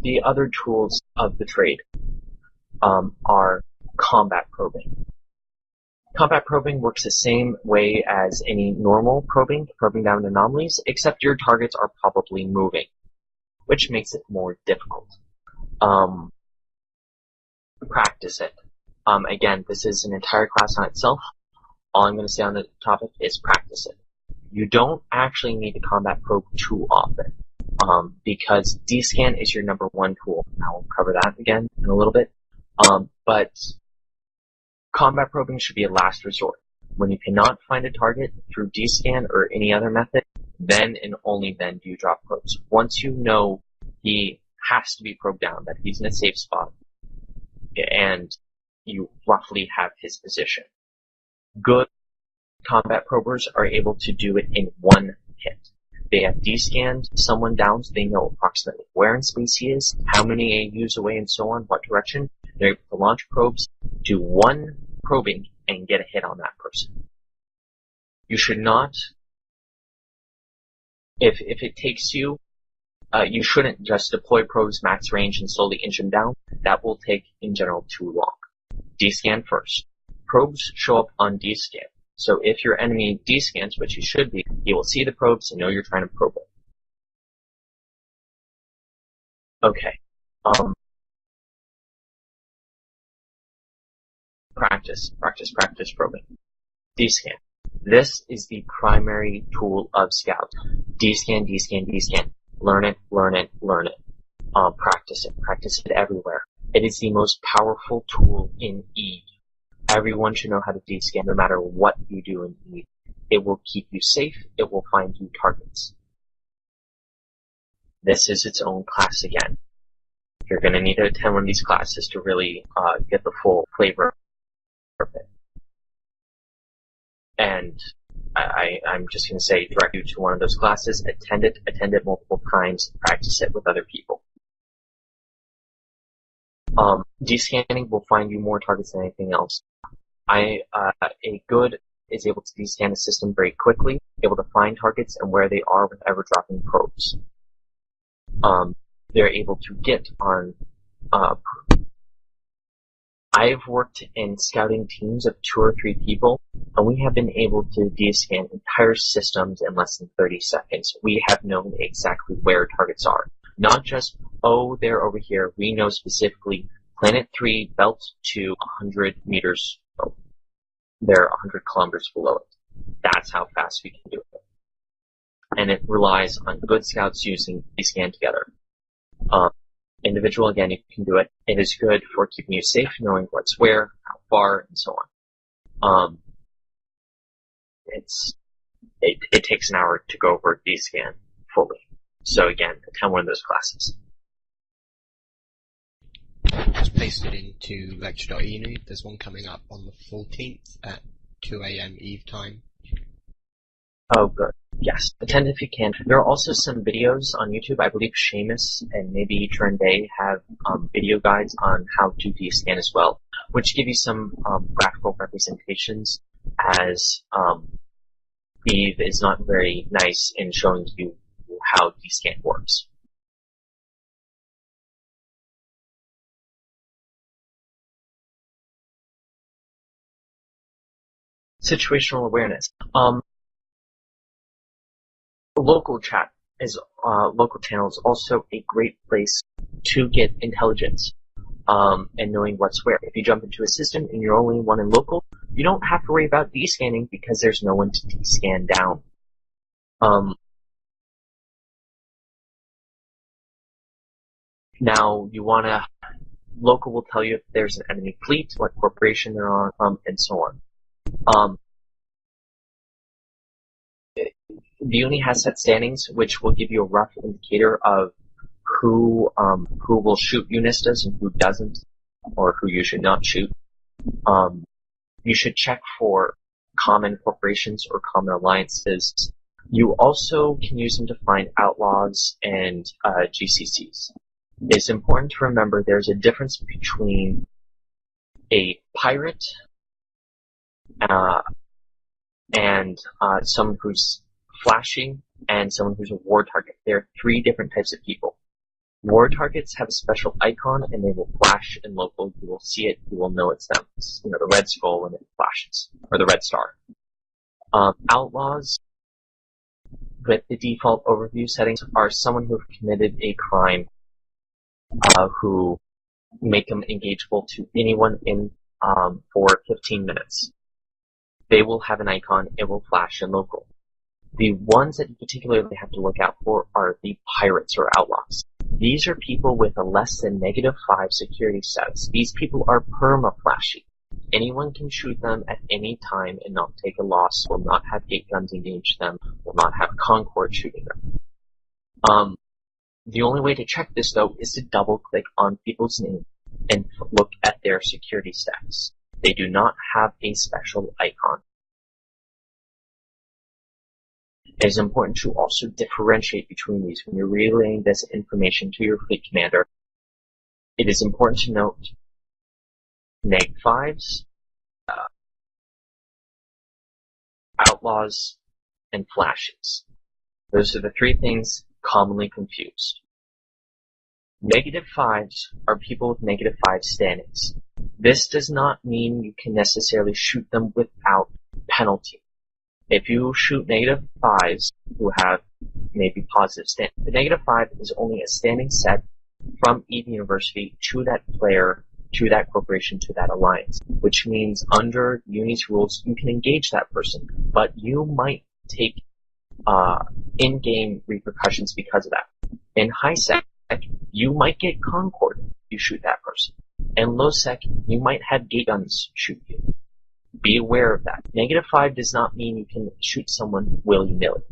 The other tools of the trade are combat probing. Combat probing works the same way as any normal probing down anomalies, except your targets are probably moving, which makes it more difficult. Practice it. Again, this is an entire class on itself. All I'm going to say on the topic is practice it. You don't actually need to combat probe too often, because D-scan is your number 1 tool. I'll cover that again in a little bit. But combat probing should be a last resort. When you cannot find a target through D-scan or any other method, then and only then do you drop probes. Once you know he has to be probed down, that he's in a safe spot, and you roughly have his position. Good combat probers are able to do it in 1 hit. They have D-scanned someone down, so they know approximately where in space he is, how many AUs away, and so on, what direction. They're able to launch probes, do 1 probing, and get a hit on that person. You should not, if it takes you, you shouldn't just deploy probes max range and slowly inch them down. That will take, in general, too long. D-scan first. Probes show up on D-scan. So if your enemy D-scans, which he should be, he will see the probes and know you're trying to probe it. Okay. Practice probing. D-scan. This is the primary tool of Scout. D-scan, D-scan, D-scan. Learn it. Practice it everywhere. It is the most powerful tool in E. Everyone should know how to D-scan no matter what you do in E. It will keep you safe. It will find you targets. This is its own class again. You're going to need to attend one of these classes to really get the full flavor of it. And I'm just going to say, direct you to one of those classes, attend it multiple times, practice it with other people. D-scanning will find you more targets than anything else. A good is able to D-scan a system very quickly, able to find targets and where they are with ever dropping probes. They're able to get on. I've worked in scouting teams of 2 or 3 people, and we have been able to D-scan entire systems in less than 30 seconds. We have known exactly where targets are. Not just, oh, they're over here. We know specifically Planet 3 belt to 100 meters. Oh, they're 100 kilometers below it. That's how fast we can do it. And it relies on good scouts using the scan together. Individual, again, you can do it. It is good for keeping you safe, knowing what's where, how far, and so on. It takes an hour to go over the scan fully. So again, attend one of those classes. Just pasted into lecture.E-UNI. There's one coming up on the 14th at 2 a.m. Eve time. Oh, good. Yes, attend if you can. There are also some videos on YouTube. I believe Seamus and maybe Turn Day have video guides on how to de-scan as well, which give you some graphical representations, as Eve is not very nice in showing you how de-scan works. Situational awareness. Local chat is local channel is also a great place to get intelligence and knowing what's where. If you jump into a system and you're only one in local, you don't have to worry about descanning because there's no one to descan down. Now you wanna local will tell you if there's an enemy fleet, what corporation they're on, and so on. The uni has set standings, which will give you a rough indicator of who will shoot Unistas and who doesn't, or who you should not shoot. You should check for common corporations or common alliances. You also can use them to find outlaws and GCCs. It's important to remember there's a difference between a pirate and someone who's flashy and someone who's a war target. There are three different types of people. War targets have a special icon and they will flash in local. You will see it, you will know it's them. It's, the red skull when it flashes, or the red star. Outlaws, with the default overview settings, are someone who have committed a crime, who make them engageable to anyone in for 15 minutes. They will have an icon, it will flash in local. The ones that you particularly have to look out for are the pirates or outlaws. These are people with a less than -5 security status. These people are perma-flashy. Anyone can shoot them at any time and not take a loss, will not have gate guns engage them, will not have Concord shooting them. The only way to check this, though, is to double-click on people's name and look at their security status. They do not have a special icon. It is important to also differentiate between these when you're relaying this information to your fleet commander. It is important to note neg-5s, outlaws, and flashes. Those are the three things commonly confused. -5s are people with -5 standings. This does not mean you can necessarily shoot them without penalty. If you shoot -5s who have maybe positive standing, the -5 is only a standing set from either university to that player, to that corporation, to that alliance, which means under Uni's rules, you can engage that person, but you might take in-game repercussions because of that. In high sec, you might get Concord if you shoot that person. In low sec, you might have gate guns shoot you. Be aware of that. -5 does not mean you can shoot someone willy-nilly.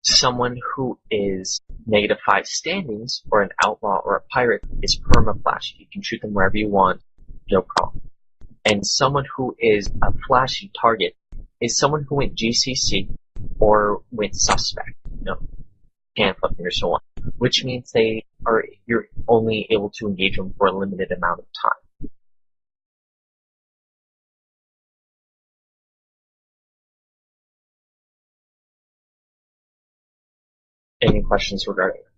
Someone who is -5 standings, or an outlaw or a pirate, is perma-flashy. You can shoot them wherever you want, no problem. And someone who is a flashy target is someone who went GCC or went suspect, can flipping or so on, which means you're only able to engage them for a limited amount of time. Any questions regarding that?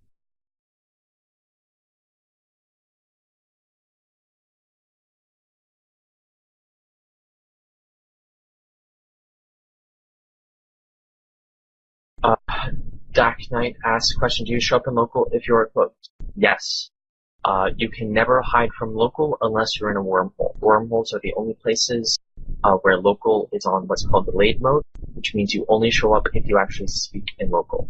Dak Knight asks question, do you show up in local if you are closed? Yes. You can never hide from local unless you're in a wormhole. Wormholes are the only places where local is on what's called delayed mode, which means you only show up if you actually speak in local.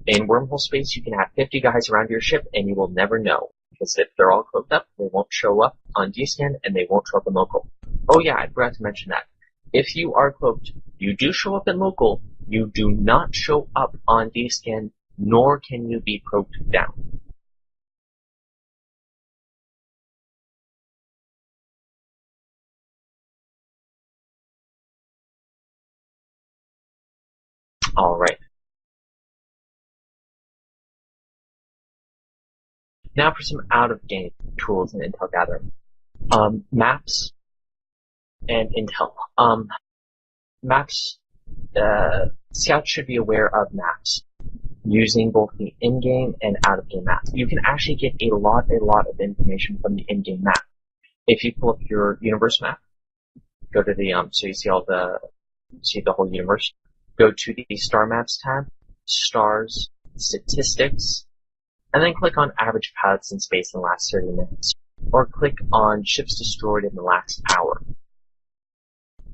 In wormhole space, you can have 50 guys around your ship and you will never know, because if they're all cloaked up, they won't show up on D-scan and they won't show up in local. Oh yeah, I forgot to mention that. If you are cloaked, you do show up in local, you do not show up on D-scan, nor can you be cloaked down. Alright. Now for some out-of-game tools in intel gathering. Maps and intel. Maps, scouts should be aware of maps, using both the in-game and out-of-game maps. You can actually get a lot of information from the in-game map. If you pull up your universe map, go to the, so you see see the whole universe, go to the star maps tab, stars, statistics, and then click on average pilots in space in the last 30 minutes. Or click on ships destroyed in the last hour.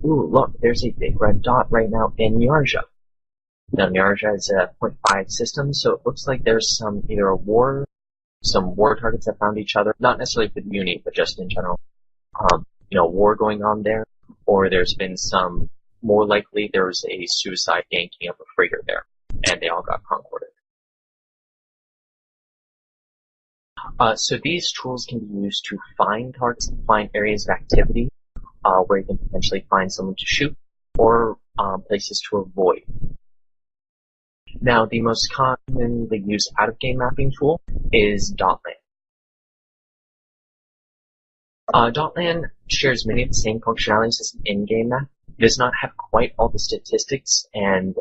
Ooh, look, there's a big red dot right now in Nyarja. Now, Nyarja is a 0.5 system, so it looks like there's some war targets that found each other, not necessarily with E-UNI, but just in general. War going on there, or there's been more likely there was a suicide ganking up a freighter there, and they all got concorded. So these tools can be used to find targets, find areas of activity, where you can potentially find someone to shoot, or places to avoid. Now, the most commonly used out-of-game mapping tool is Dotlan. Dotlan shares many of the same functionalities as an in-game map. It does not have quite all the statistics and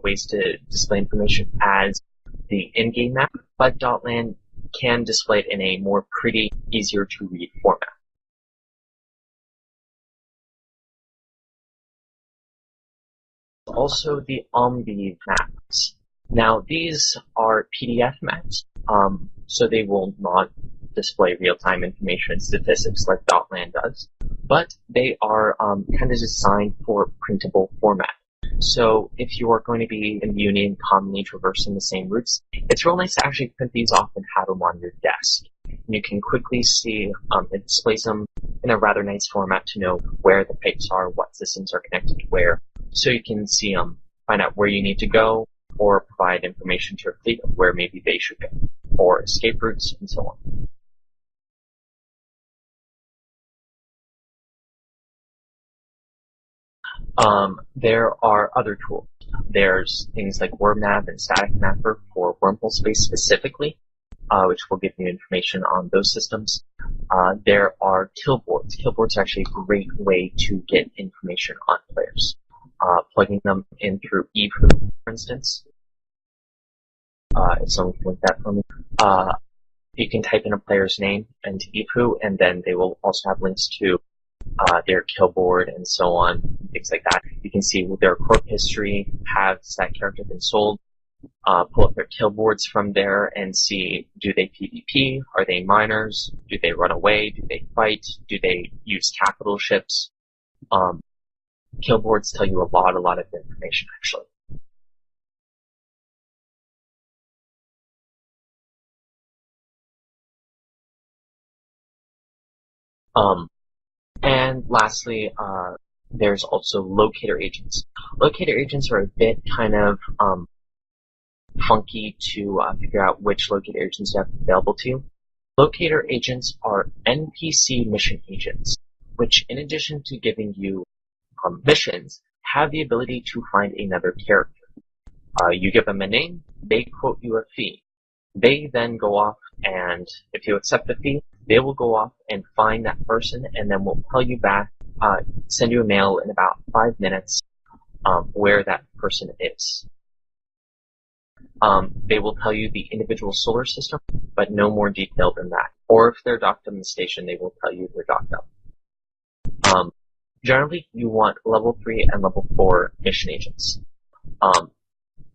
ways to display information as the in-game map, but Dotlan can display it in a more pretty, easier to read format. Also, the Ombi maps. Now, these are PDF maps, so they will not display real-time information and statistics like Dotlan does, but they are kind of designed for printable format. So if you are going to be in E-UNI and commonly traversing the same routes, it's real nice to actually print these off and have them on your desk. And you can quickly see, it displays them in a rather nice format to know where the pipes are, what systems are connected to where, so you can see, find out where you need to go, or provide information to your fleet of where maybe they should go, or escape routes, and so on. There are other tools. There's things like WormNav and Static Mapper for wormhole space specifically, which will give you information on those systems. There are kill boards. Kill boards are actually a great way to get information on players. Plugging them in through E-UNI, for instance. If someone can link that for me. You can type in a player's name into E-UNI, and then they will also have links to their kill board and so on, things like that. You can see their corp history, has that character been sold, pull up their kill boards from there and see, do they PvP, are they miners, do they run away, do they fight, do they use capital ships. Kill boards tell you a lot of information actually. And lastly, there's also locator agents. Locator agents are a bit kind of funky to figure out which locator agents you have available to you. Locator agents are NPC mission agents, which in addition to giving you missions, have the ability to find another character. You give them a name, they quote you a fee. They then go off, and if you accept the fee, they will go off and find that person, and then will tell you back, send you a mail in about 5 minutes, where that person is. They will tell you the individual solar system, but no more detail than that. Or if they're docked on the station, they will tell you they're docked up. Generally, you want level 3 and level 4 mission agents.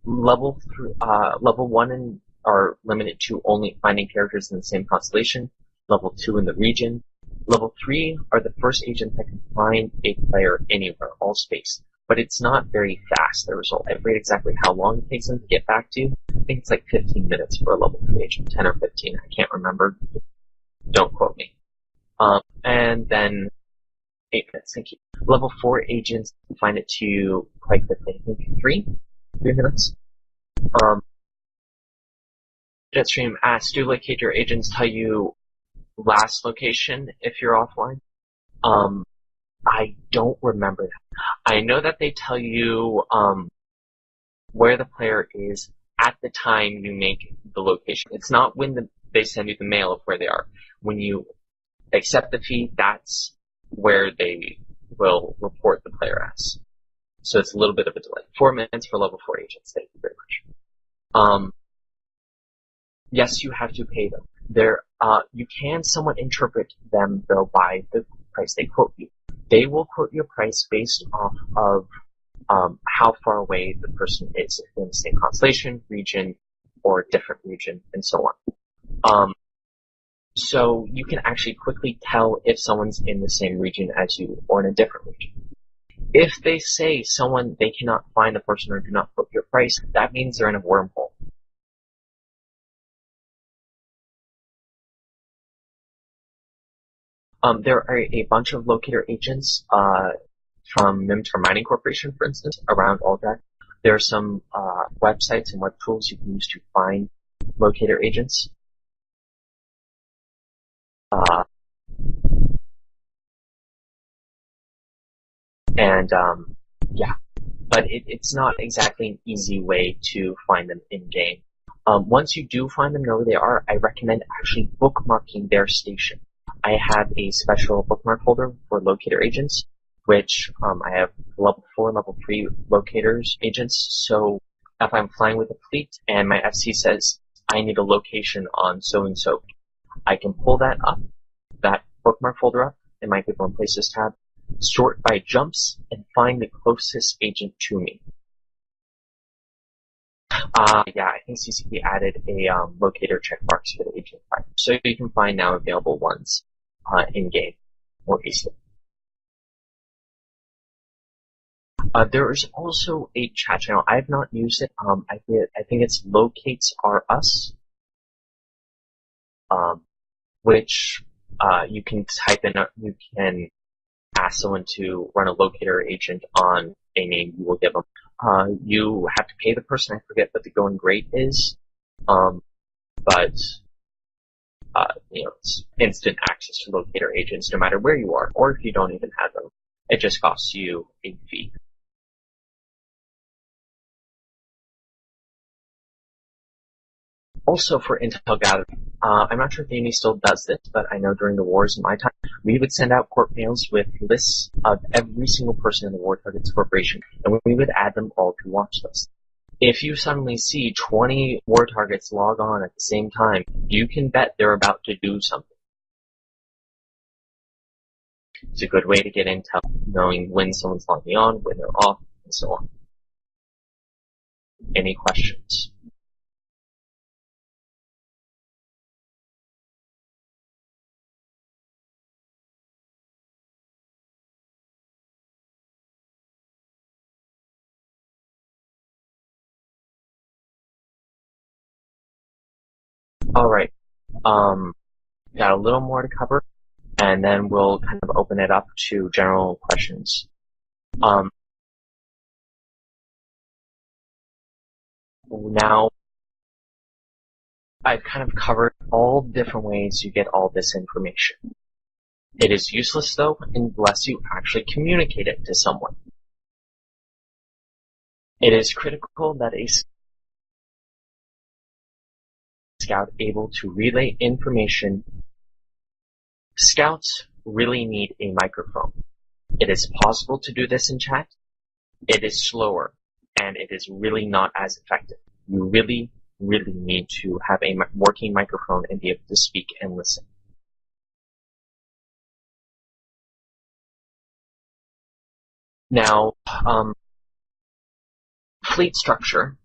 Level 1 and are limited to only finding characters in the same constellation. Level 2 in the region. Level 3 are the first agents that can find a player anywhere, all space. But it's not very fast, the result. I forget exactly how long it takes them to get back to you. I think it's like 15 minutes for a level 3 agent, 10 or 15, I can't remember. Don't quote me. And then 8 minutes, thank you. Level 4 agents find it to you quite quickly. I think 3 minutes. Jetstream asks, do Locator Agents tell you last location if you're offline? I don't remember that. I know that they tell you where the player is at the time you make the location. It's not when they send you the mail of where they are. When you accept the fee, that's where they will report the player as. So it's a little bit of a delay. 4 minutes for level 4 agents. Thank you very much. Yes, you have to pay them. You can somewhat interpret them, though, by the price they quote you. They will quote you a price based off of how far away the person is, if they're in the same constellation, region, or different region, and so on. So you can actually quickly tell if someone's in the same region as you or in a different region. If they say they cannot find the person or do not quote your price, that means they're in a wormhole. There are a bunch of locator agents from Mimitar Mining Corporation, for instance, around Aldrak. There are some websites and web tools you can use to find locator agents. Yeah, but it's not exactly an easy way to find them in-game. Once you do find them, know where they are, I recommend actually bookmarking their station. I have a special bookmark folder for locator agents, which I have level 4, level 3 locators agents. So if I'm flying with a fleet and my FC says I need a location on so-and-so, I can pull that bookmark folder up in my People and Places tab, sort by jumps, and find the closest agent to me. Yeah, I think CCP added a locator checkbox for the agent type, so you can find now available ones in-game more easily. There is also a chat channel. I have not used it. I think it's Locates Are Us, which you can type in. You can ask someone to run a locator agent on a name you will give them. You have to pay the person. I forget what the going rate is, but it's instant access to locator agents no matter where you are, or if you don't even have them. It just costs you a fee. Also for intel gathering, I'm not sure if E-UNI still does this, but I know during the wars in my time, we would send out corp mails with lists of every single person in the War Targets Corporation, and we would add them all to watch lists. If you suddenly see 20 war targets log on at the same time, you can bet they're about to do something. It's a good way to get intel, knowing when someone's logging on, when they're off, and so on. Any questions? Alright, got a little more to cover, and then we'll kind of open it up to general questions. Now, I've kind of covered all different ways you get all this information. It is useless, though, unless you actually communicate it to someone. It is critical that a scout able to relay information. Scouts really need a microphone. It is possible to do this in chat. It is slower, and it is really not as effective. You really need to have a working microphone and be able to speak and listen. Now, fleet structure.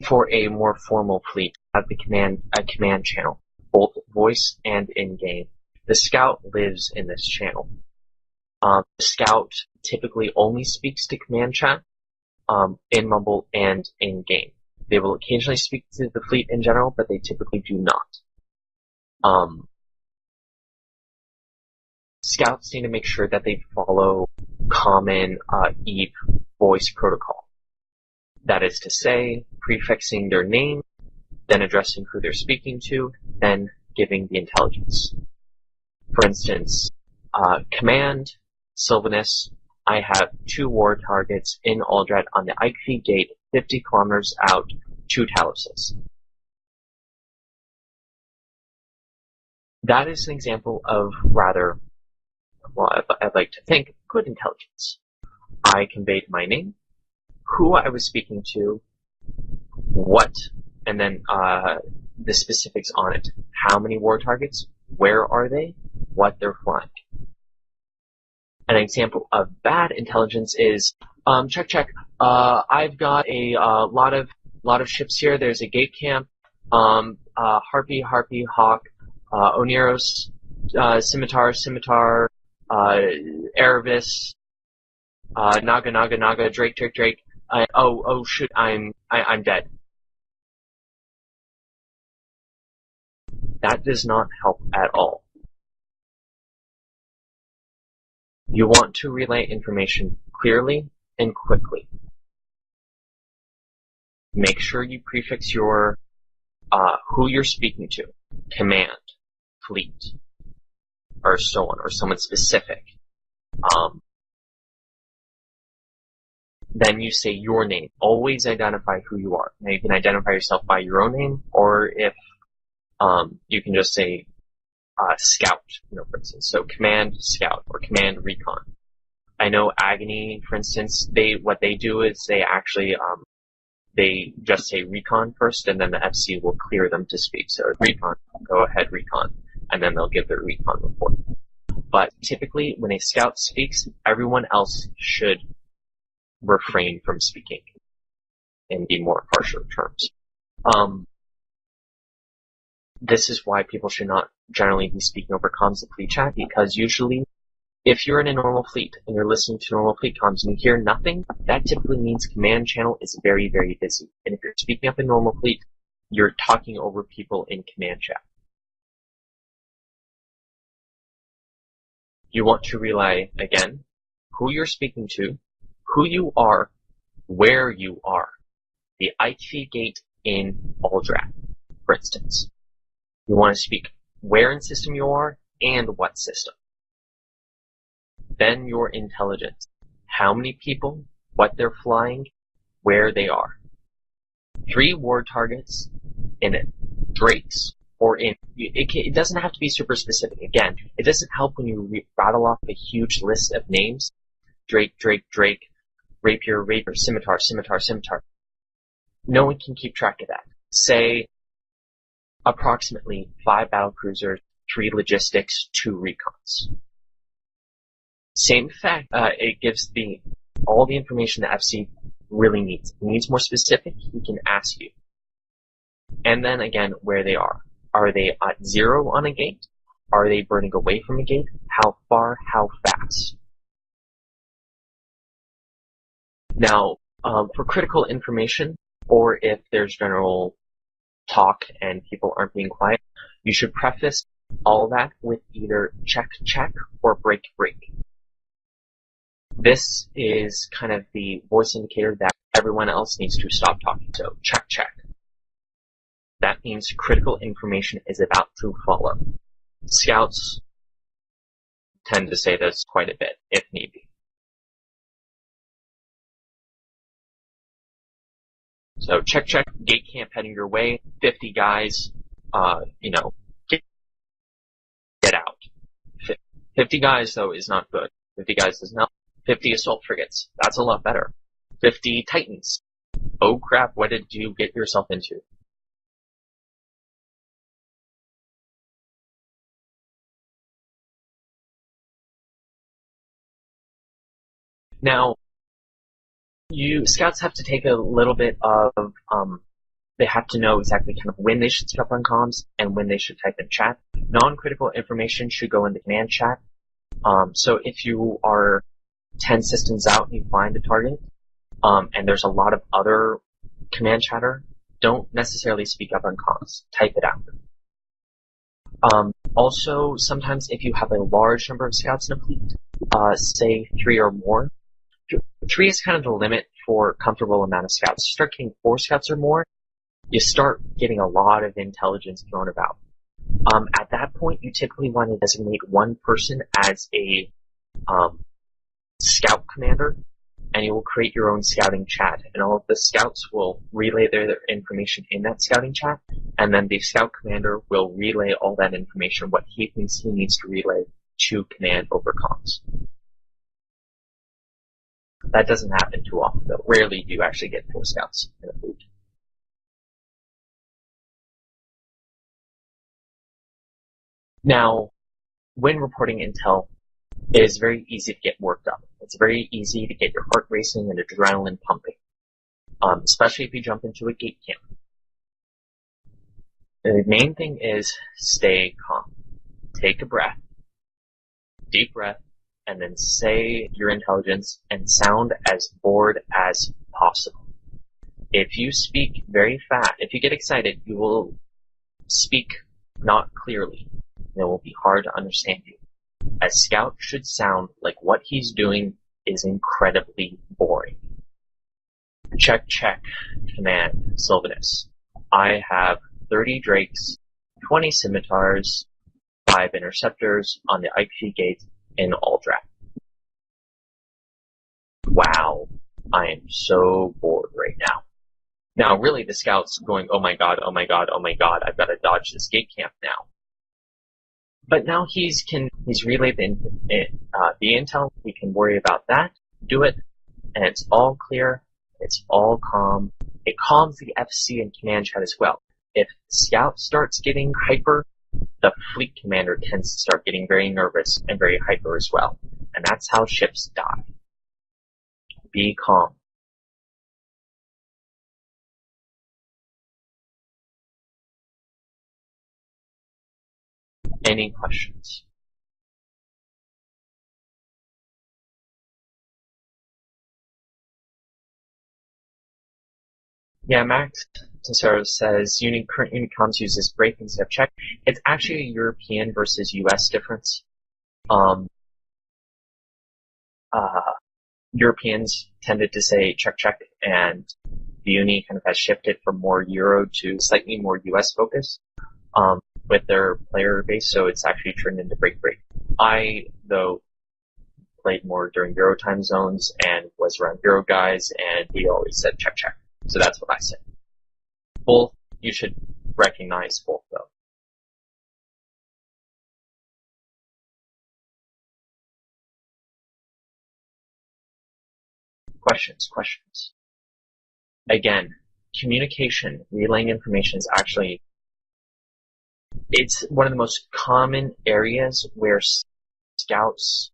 For a more formal fleet, have a command channel, both voice and in-game. The Scout lives in this channel. The Scout typically only speaks to command chat, in Mumble and in-game. They will occasionally speak to the fleet in general, but they typically do not. Scouts need to make sure that they follow common EVE voice protocol. That is to say, prefixing their name, then addressing who they're speaking to, then giving the intelligence. For instance, command, Silvonus, I have 2 war targets in Aldred on the Eichfie Gate, 50 kilometers out, 2 Taluses. That is an example of rather, well, I'd like to think, good intelligence. I conveyed my name, who I was speaking to, what, and then the specifics on it. How many war targets, where are they, what they're flying. An example of bad intelligence is, check, I've got a lot of ships here. There's a gate camp, Harpy, Hawk, Oneros, Scimitar, Erebus, Naga, Drake. Oh shoot, I'm dead. That does not help at all. You want to relay information clearly and quickly. Make sure you prefix your who you're speaking to, command, fleet, or so on, or someone specific. Then you say your name. Always identify who you are. Now you can identify yourself by your own name, or if you can just say Scout, for instance. So command Scout or command Recon. I know Agony, for instance, what they do is they actually they just say Recon first, and then the FC will clear them to speak. So Recon, go ahead, Recon, and then they'll give their Recon report. But typically, when a Scout speaks, everyone else should refrain from speaking in the more harsher terms. This is why people should not generally be speaking over comms in fleet chat, because usually, if you're in a normal fleet and you're listening to normal fleet comms and you hear nothing, that typically means command channel is very, very busy. And if you're speaking up in normal fleet, you're talking over people in command chat. You want to relay, again, who you're speaking to, who you are, where you are. The Eichfie Gate in Aldrat, for instance. You want to speak where in system you are and what system. Then your intelligence. How many people, what they're flying, where they are. 3 war targets in Drakes, or in, it doesn't have to be super specific. Again, it doesn't help when you rattle off a huge list of names. Drake, Rapier, Scimitar. No one can keep track of that. Say, approximately 5 battlecruisers, 3 logistics, 2 recons. Same fact, it gives all the information the FC really needs. If it needs more specific, he can ask you. And then again, where they are. Are they at 0 on a gate? Are they burning away from a gate? How far? How fast? Now, for critical information, or if there's general talk and people aren't being quiet, you should preface all that with either check or break. This is kind of the voice indicator that everyone else needs to stop talking. So check. That means critical information is about to follow. Scouts tend to say this quite a bit, if need be. So check, gate camp heading your way, 50 guys, get out. 50 guys, though, is not good. 50 guys is not. 50 assault frigates, that's a lot better. 50 Titans. Oh crap, what did you get yourself into? Now, Scouts have to take a little bit of They have to know exactly kind of when they should speak up on comms and when they should type in chat. Non-critical information should go in the command chat. So if you are 10 systems out and you find a target, and there's a lot of other command chatter, don't necessarily speak up on comms. Type it out. Also, sometimes if you have a large number of scouts in a fleet, say 3 or more, 3 is kind of the limit for comfortable amount of scouts. You start getting 4 scouts or more, you start getting a lot of intelligence thrown about. At that point, you typically want to designate one person as a scout commander, and you will create your own scouting chat, and all of the scouts will relay their information in that scouting chat, and then the scout commander will relay all that information, what he thinks he needs to relay, to command over comms. That doesn't happen too often, though. Rarely do you actually get 4 scouts in a fleet. Now, when reporting intel, it is very easy to get worked up. It's very easy to get your heart racing and adrenaline pumping, especially if you jump into a gate camp. The main thing is stay calm. Take a breath, deep breath, and then say your intelligence and sound as bored as possible. If you speak very fast, if you get excited, you will speak not clearly. It will be hard to understand you. A scout should sound like what he's doing is incredibly boring. Check, command, Silvonus. I have 30 drakes, 20 scimitars, 5 interceptors on the IP gate in Aldrat. Wow, I am so bored right now. Now, really, the scout's going, oh my god, I've got to dodge this gate camp now. But now he's relayed the intel. We can worry about that, do it, and it's all clear. It's all calm. It calms the FC and command chat as well. If scout starts getting hyper, the fleet commander tends to start getting very nervous and very hyper as well. And that's how ships die. Be calm. Any questions? Yeah, Max Tesoro says current Unicomms uses break instead of check. It's actually a European versus US difference. Europeans tended to say check, and the Uni kind of has shifted from more Euro to slightly more US focus with their player base, so it's actually turned into break. I, though, played more during Euro time zones and was around Euro guys, and we always said check. So that's what I said. Both, you should recognize both, though. Questions. Again, communication, relaying information is actually, it's one of the most common areas where scouts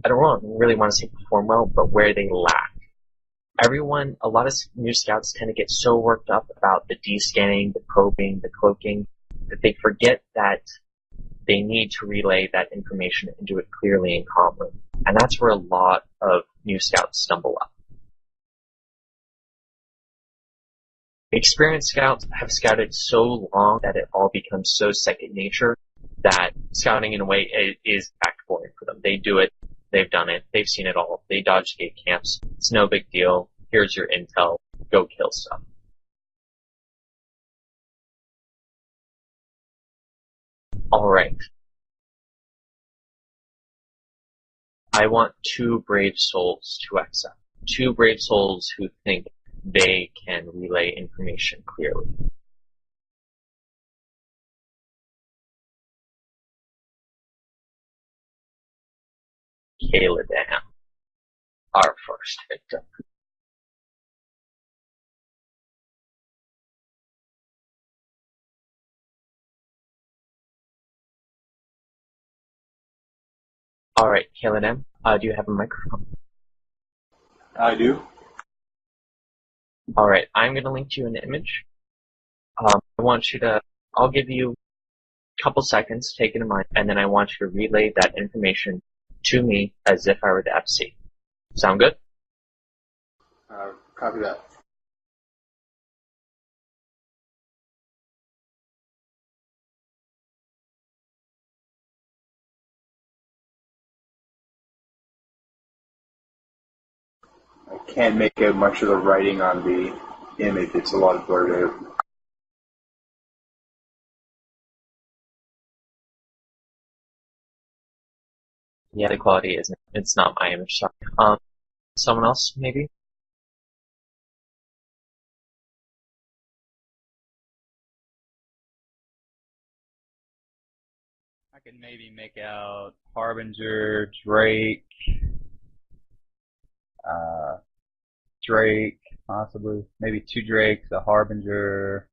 I don't really want to say perform well, but where they lack. A lot of new scouts tend to get so worked up about the de-scanning, the probing, the cloaking, that they forget that they need to relay that information and do it clearly and calmly. And that's where a lot of new scouts stumble up. Experienced scouts have scouted so long that it all becomes so second nature that scouting in a way is back boring for them. They do it, they've done it, they've seen it all, they dodge gate camps, it's no big deal, here's your intel, go kill stuff. Alright. I want 2 brave souls to accept. 2 brave souls who think they can relay information clearly. Kayla Dam, our first victim. Alright, Kayla Dam, do you have a microphone? I do. Alright, I'm going to link you an image. I'll give you a couple seconds, take it in mind, and then I want you to relay that information to me as if I were the FC. Sound good? Copy that. I can't make out much of the writing on the image. It's a lot blurred out. Yeah, the quality isn't. It's not my image. Sorry. Someone else, maybe? I could maybe make out Harbinger, Drake, possibly. Maybe two Drakes, a Harbinger,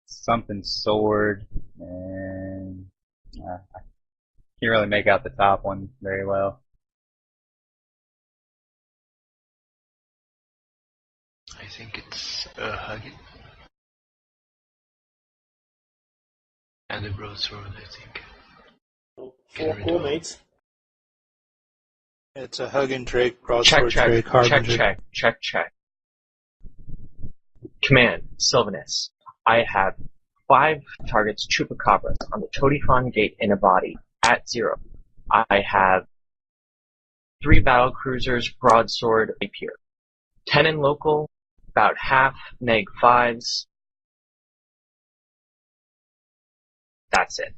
something Sword, and I can't really make out the top one very well. I think it's Huggin. And the broadsword, I think. Four cool mates. It's a Huggin Drake, broadsword Check. Drake, Harbinger. Check. Command, Silvonus. I have 5 targets Chupacabras on the Todifon gate in a body at 0. I have 3 battle cruisers, broadsword, rapier. 10 in local, about half neg 5s. That's it.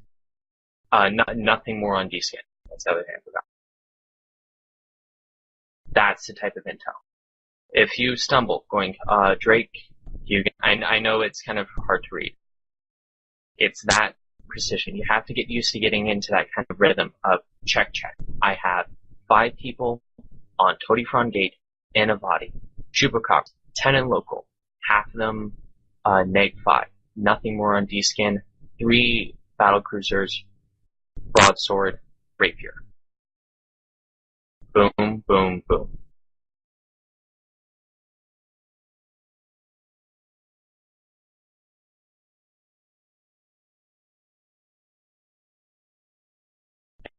Nothing more on D-scan. That's the other thing I forgot. That's the type of intel. If you stumble going, Drake, I know it's kind of hard to read. It's that precision. You have to get used to getting into that kind of rhythm of check. I have 5 people on Todifron gate in a body. Chupacabras, 10 in local. Half of them, neg 5. Nothing more on D-scan. 3 battle cruisers, broadsword, rapier. Boom, boom, boom.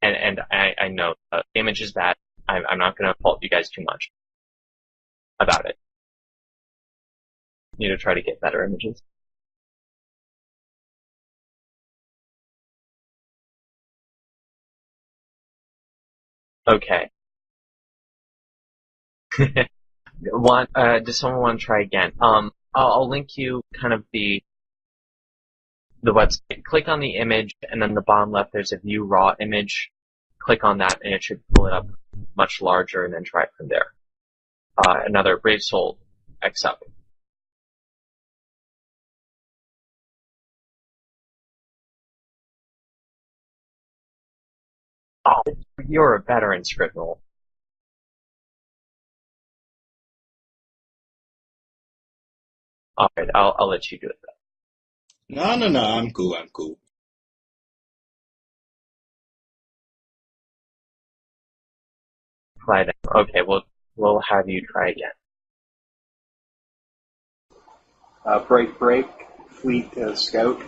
And I know the image is bad. I'm not going to fault you guys too much about it. You need to try to get better images. Okay. Does someone want to try again? I'll link you kind of the website. Click on the image, and then the bottom left there's a view raw image. Click on that, and it should pull it up much larger, and then try it from there. Another Brave Soul X up. Oh, you're a veteran, Scribnell. Alright, I'll let you do it then. No, I'm cool. Try that. Okay, we'll have you try again. Break, Fleet Scout.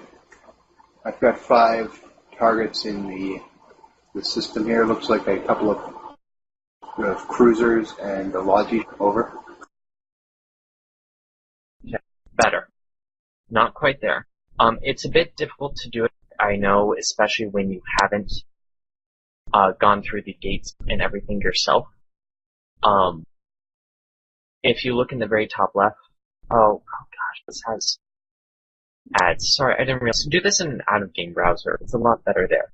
I've got 5 targets in the system here. Looks like a couple of cruisers and a Logi. Over. Yeah, better. Not quite there. It's a bit difficult to do it, I know, especially when you haven't gone through the gates and everything yourself. If you look in the very top left, oh gosh, this has ads. Sorry, I didn't realize. Do this in an out-of-game browser. It's a lot better there.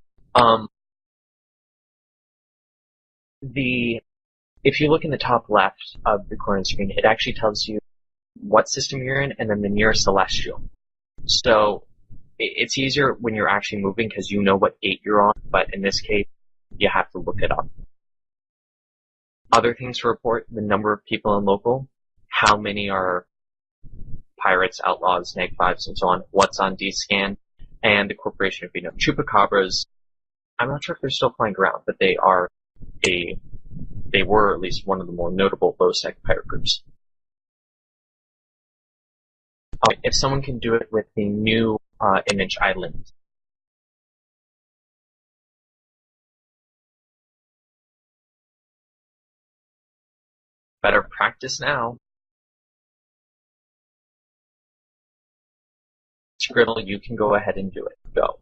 If you look in the top left of the corner of the screen, it actually tells you what system you're in and then the nearest celestial. So it's easier when you're actually moving because you know what gate you're on, but in this case, you have to look it up. Other things to report, the number of people in local, how many are pirates, outlaws, neg 5s, and so on, what's on D-scan, and the corporation of Chupacabras. I'm not sure if they're still flying around, but they are a they were at least one of the more notable low-sec pirate groups. If someone can do it with the new image I linked. Better practice now. Scribble, you can go ahead and do it. Go.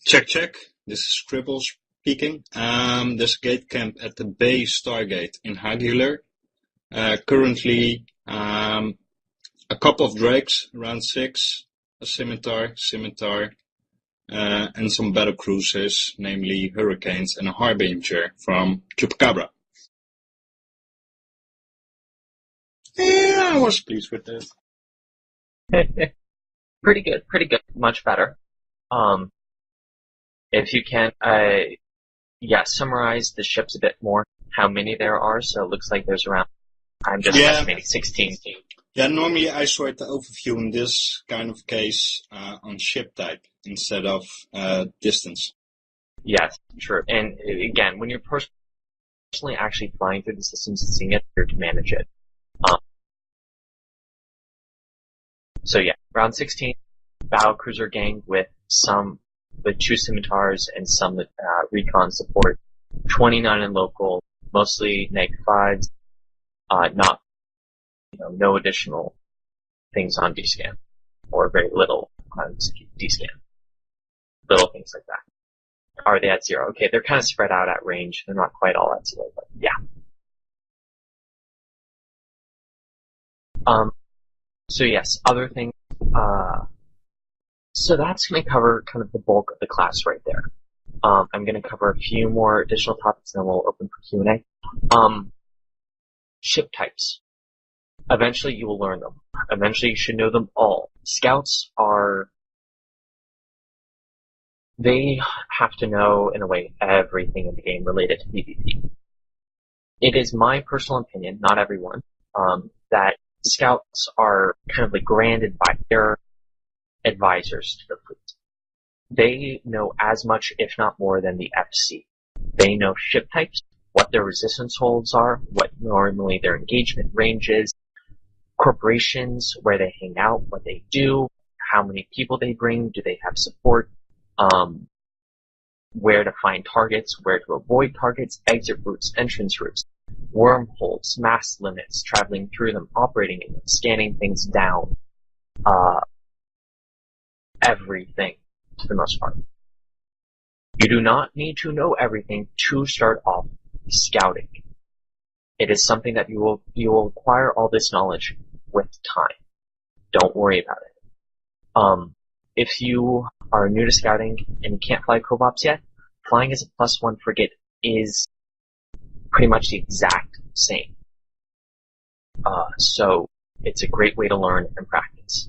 Check, check. This is Scribble speaking. There's a gate camp at the Bay Stargate in Haguler. Currently, a couple of drakes, around 6, a scimitar, and some battle cruisers, namely Hurricanes and a Harbinger from Chupacabra. Yeah, I was pleased with this. Pretty good. Much better. If you can, summarize the ships a bit more, how many there are. So it looks like there's around, I'm just estimating 16. Yeah, normally I sort the overview in this kind of case on ship type instead of distance. Yes, sure. And again, when you're personally actually flying through the systems and seeing it, you're to manage it. So yeah, round 16, battle cruiser gang with 2 scimitars and some recon support. 29 in local, mostly neg-5s, no additional things on D-scan, or very little on D-scan. Little things like that. Are they at 0? Okay, they're kind of spread out at range. They're not quite all at 0, but yeah. So yes, other things. So that's going to cover kind of the bulk of the class right there. I'm going to cover a few more additional topics, and then we'll open for Q&A. Ship types. Eventually you will learn them. Eventually you should know them all. Scouts they have to know, in a way, everything in the game related to PvP. It is my personal opinion, not everyone, that Scouts are kind of like granted by their advisors to the fleet. They know as much, if not more, than the FC. They know ship types, what their resistance holds are, what normally their engagement range is, corporations, where they hang out, what they do, how many people they bring, do they have support, where to find targets, where to avoid targets, exit routes, entrance routes, wormholes, mass limits, traveling through them, operating in them, scanning things down, everything, to the most part. You do not need to know everything to start off scouting. It is something that you will acquire all this knowledge with time. Don't worry about it. If you are new to scouting and you can't fly co-ops yet, flying as a +1 frigate is pretty much the exact same. So it's a great way to learn and practice.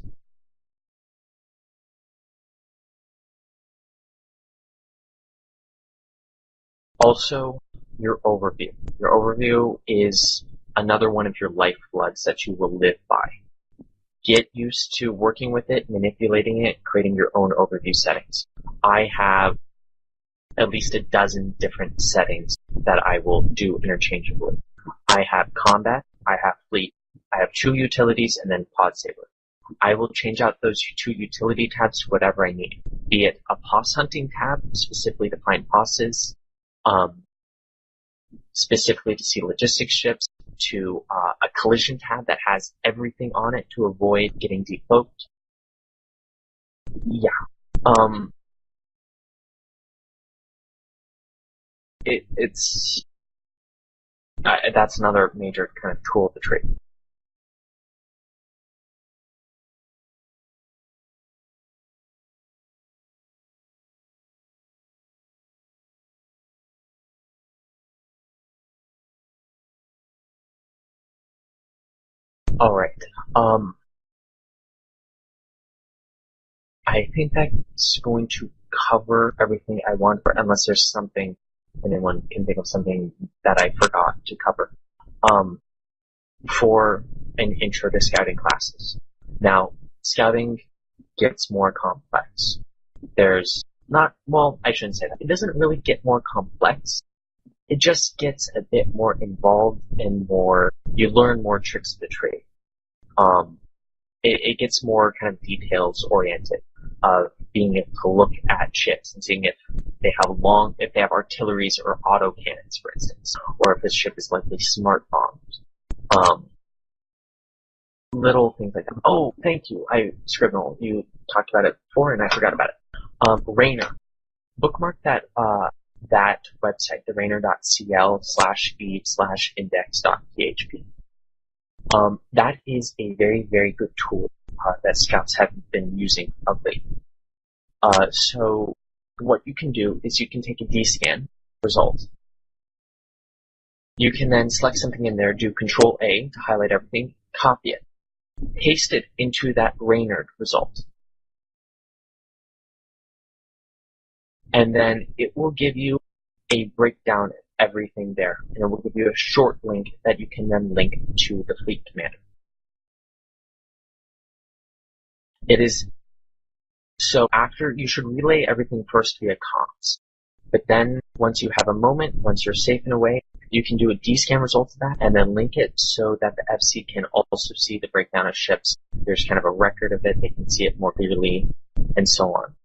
Also, your overview. Your overview is another one of your lifebloods that you will live by. Get used to working with it, manipulating it, creating your own overview settings. I have at least a dozen different settings that I will do interchangeably. I have combat, I have fleet, I have 2 utilities, and then pod saber. I will change out those 2 utility tabs to whatever I need, be it a POS hunting tab, specifically to find POSs, specifically to see logistics ships, to a collision tab that has everything on it to avoid getting decloaked. Yeah. That's another major kind of tool of the trade. Alright, I think that's going to cover everything I want, unless there's something, anyone can think of something that I forgot to cover, for an intro to scouting classes. Now, scouting gets more complex. There's not, well, I shouldn't say that. It doesn't really get more complex. it just gets a bit more involved and you learn more tricks of the trade. It gets more kind of details oriented of being able to look at ships and seeing if they have artilleries or auto cannons, for instance, or if this ship is likely smart bombs. Little things like that. Oh, thank you. Scribnal, you talked about it before and I forgot about it. Rainer. Bookmark that website, the rainer.cl/feed/index.php. That is a very, very good tool that scouts have been using of late. So what you can do is you can take a D-scan result. You can then select something in there, do Control-A to highlight everything, copy it, paste it into that Rainer result. And then it will give you a breakdown of everything there. And it will give you a short link that you can then link to the fleet commander. So after, you should relay everything first via comms. But then, once you have a moment, once you're safe and away, you can do a D-scan result of that and then link it so that the FC can also see the breakdown of ships. There's kind of a record of it. They can see it more clearly and so on.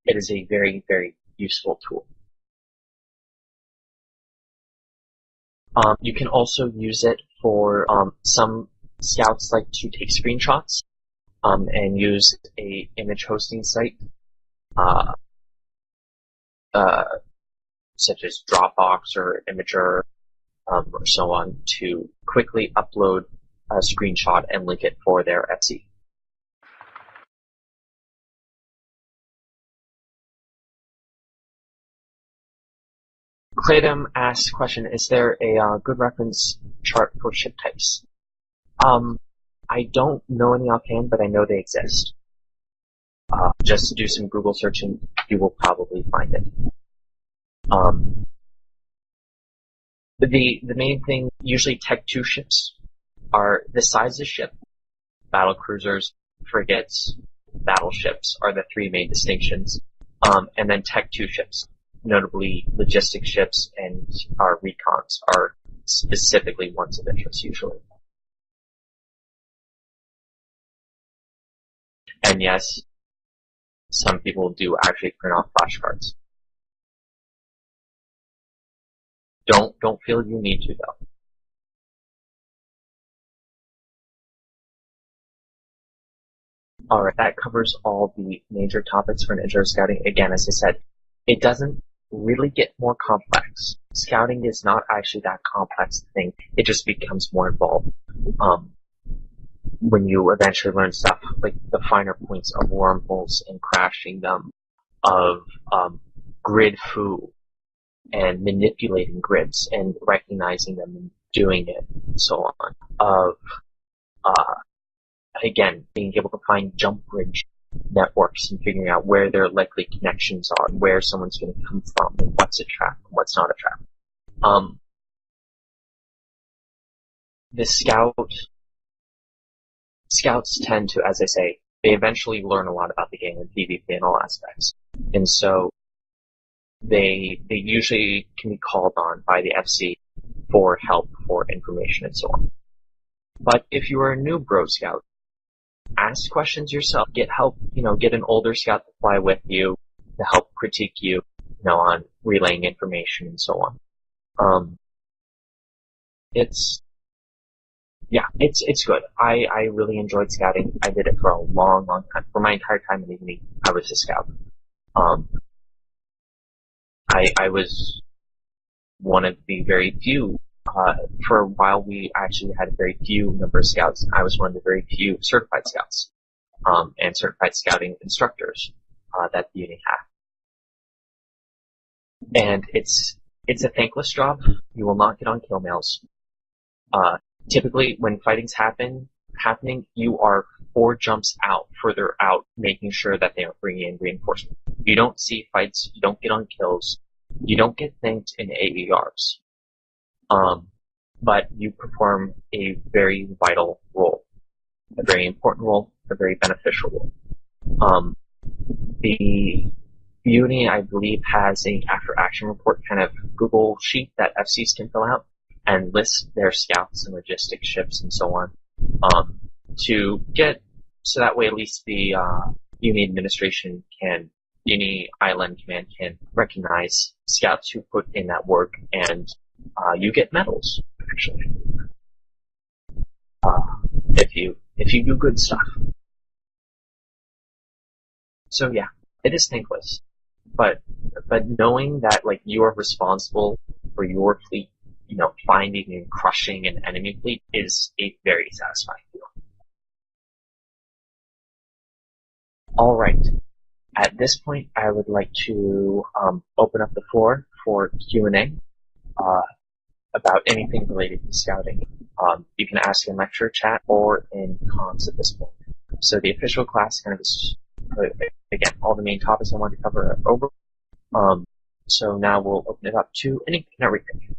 It is a very, very useful tool. You can also use it for, some scouts like to take screenshots, and use a image hosting site, such as Dropbox or Imager, or so on, to quickly upload a screenshot and link it for their FC. Kratom asks question, is there a good reference chart for ship types? I don't know any offhand, but I know they exist. Just do some Google searching, you will probably find it. The main thing, usually Tech 2 ships are the size of ship. Battle cruisers, frigates, battleships are the three main distinctions. And then Tech 2 ships, notably logistic ships and our recons, are specifically ones of interest usually. And yes, some people do actually print off flashcards. Don't feel you need to though. Alright, that covers all the major topics for Intro to Scouting. Again, as I said, it doesn't really get more complex. Scouting is not actually that complex thing. It just becomes more involved. When you eventually learn stuff like the finer points of wormholes and crashing them, of grid foo and manipulating grids and recognizing them and doing it and so on, of again being able to find jump bridge networks and figuring out where their likely connections are, where someone's going to come from, and what's a trap and what's not a trap. The Scouts tend to, as I say, they eventually learn a lot about the game and PvP and all aspects. And so they usually can be called on by the FC for help, for information, and so on. But if you are a new Bro Scout, ask questions yourself, get help, get an older Scout to fly with you, to help critique you, on relaying information and so on. It's good. I really enjoyed scouting. I did it for a long, long time. For my entire time in the E-UNI, I was a scout. I was one of the very few, for a while we actually had a very few number of scouts. I was one of the very few certified scouts, and certified scouting instructors, that the E-UNI had. And it's a thankless job. You will not get on kill mails. Typically, when fighting's happening, you are 4 jumps further out, making sure that they are bringing in reinforcement. You don't see fights, you don't get on kills, you don't get thanked in AERs. But you perform a very vital role, a very important role, a very beneficial role. The E-UNI, I believe, has a after-action report kind of Google sheet that FCs can fill out and list their scouts and logistics ships and so on, so that way at least the UNI administration UNI Island Command can recognize scouts who put in that work, and you get medals, actually. If you do good stuff. So yeah, it is thankless. But knowing that like you are responsible for your fleet, finding and crushing an enemy fleet is a very satisfying feeling. Alright. At this point, I would like to open up the floor for Q&A about anything related to scouting. You can ask in lecture chat or in comms at this point. So the official class kind of is, again, all the main topics I wanted to cover are over. So now we'll open it up to anything and everything.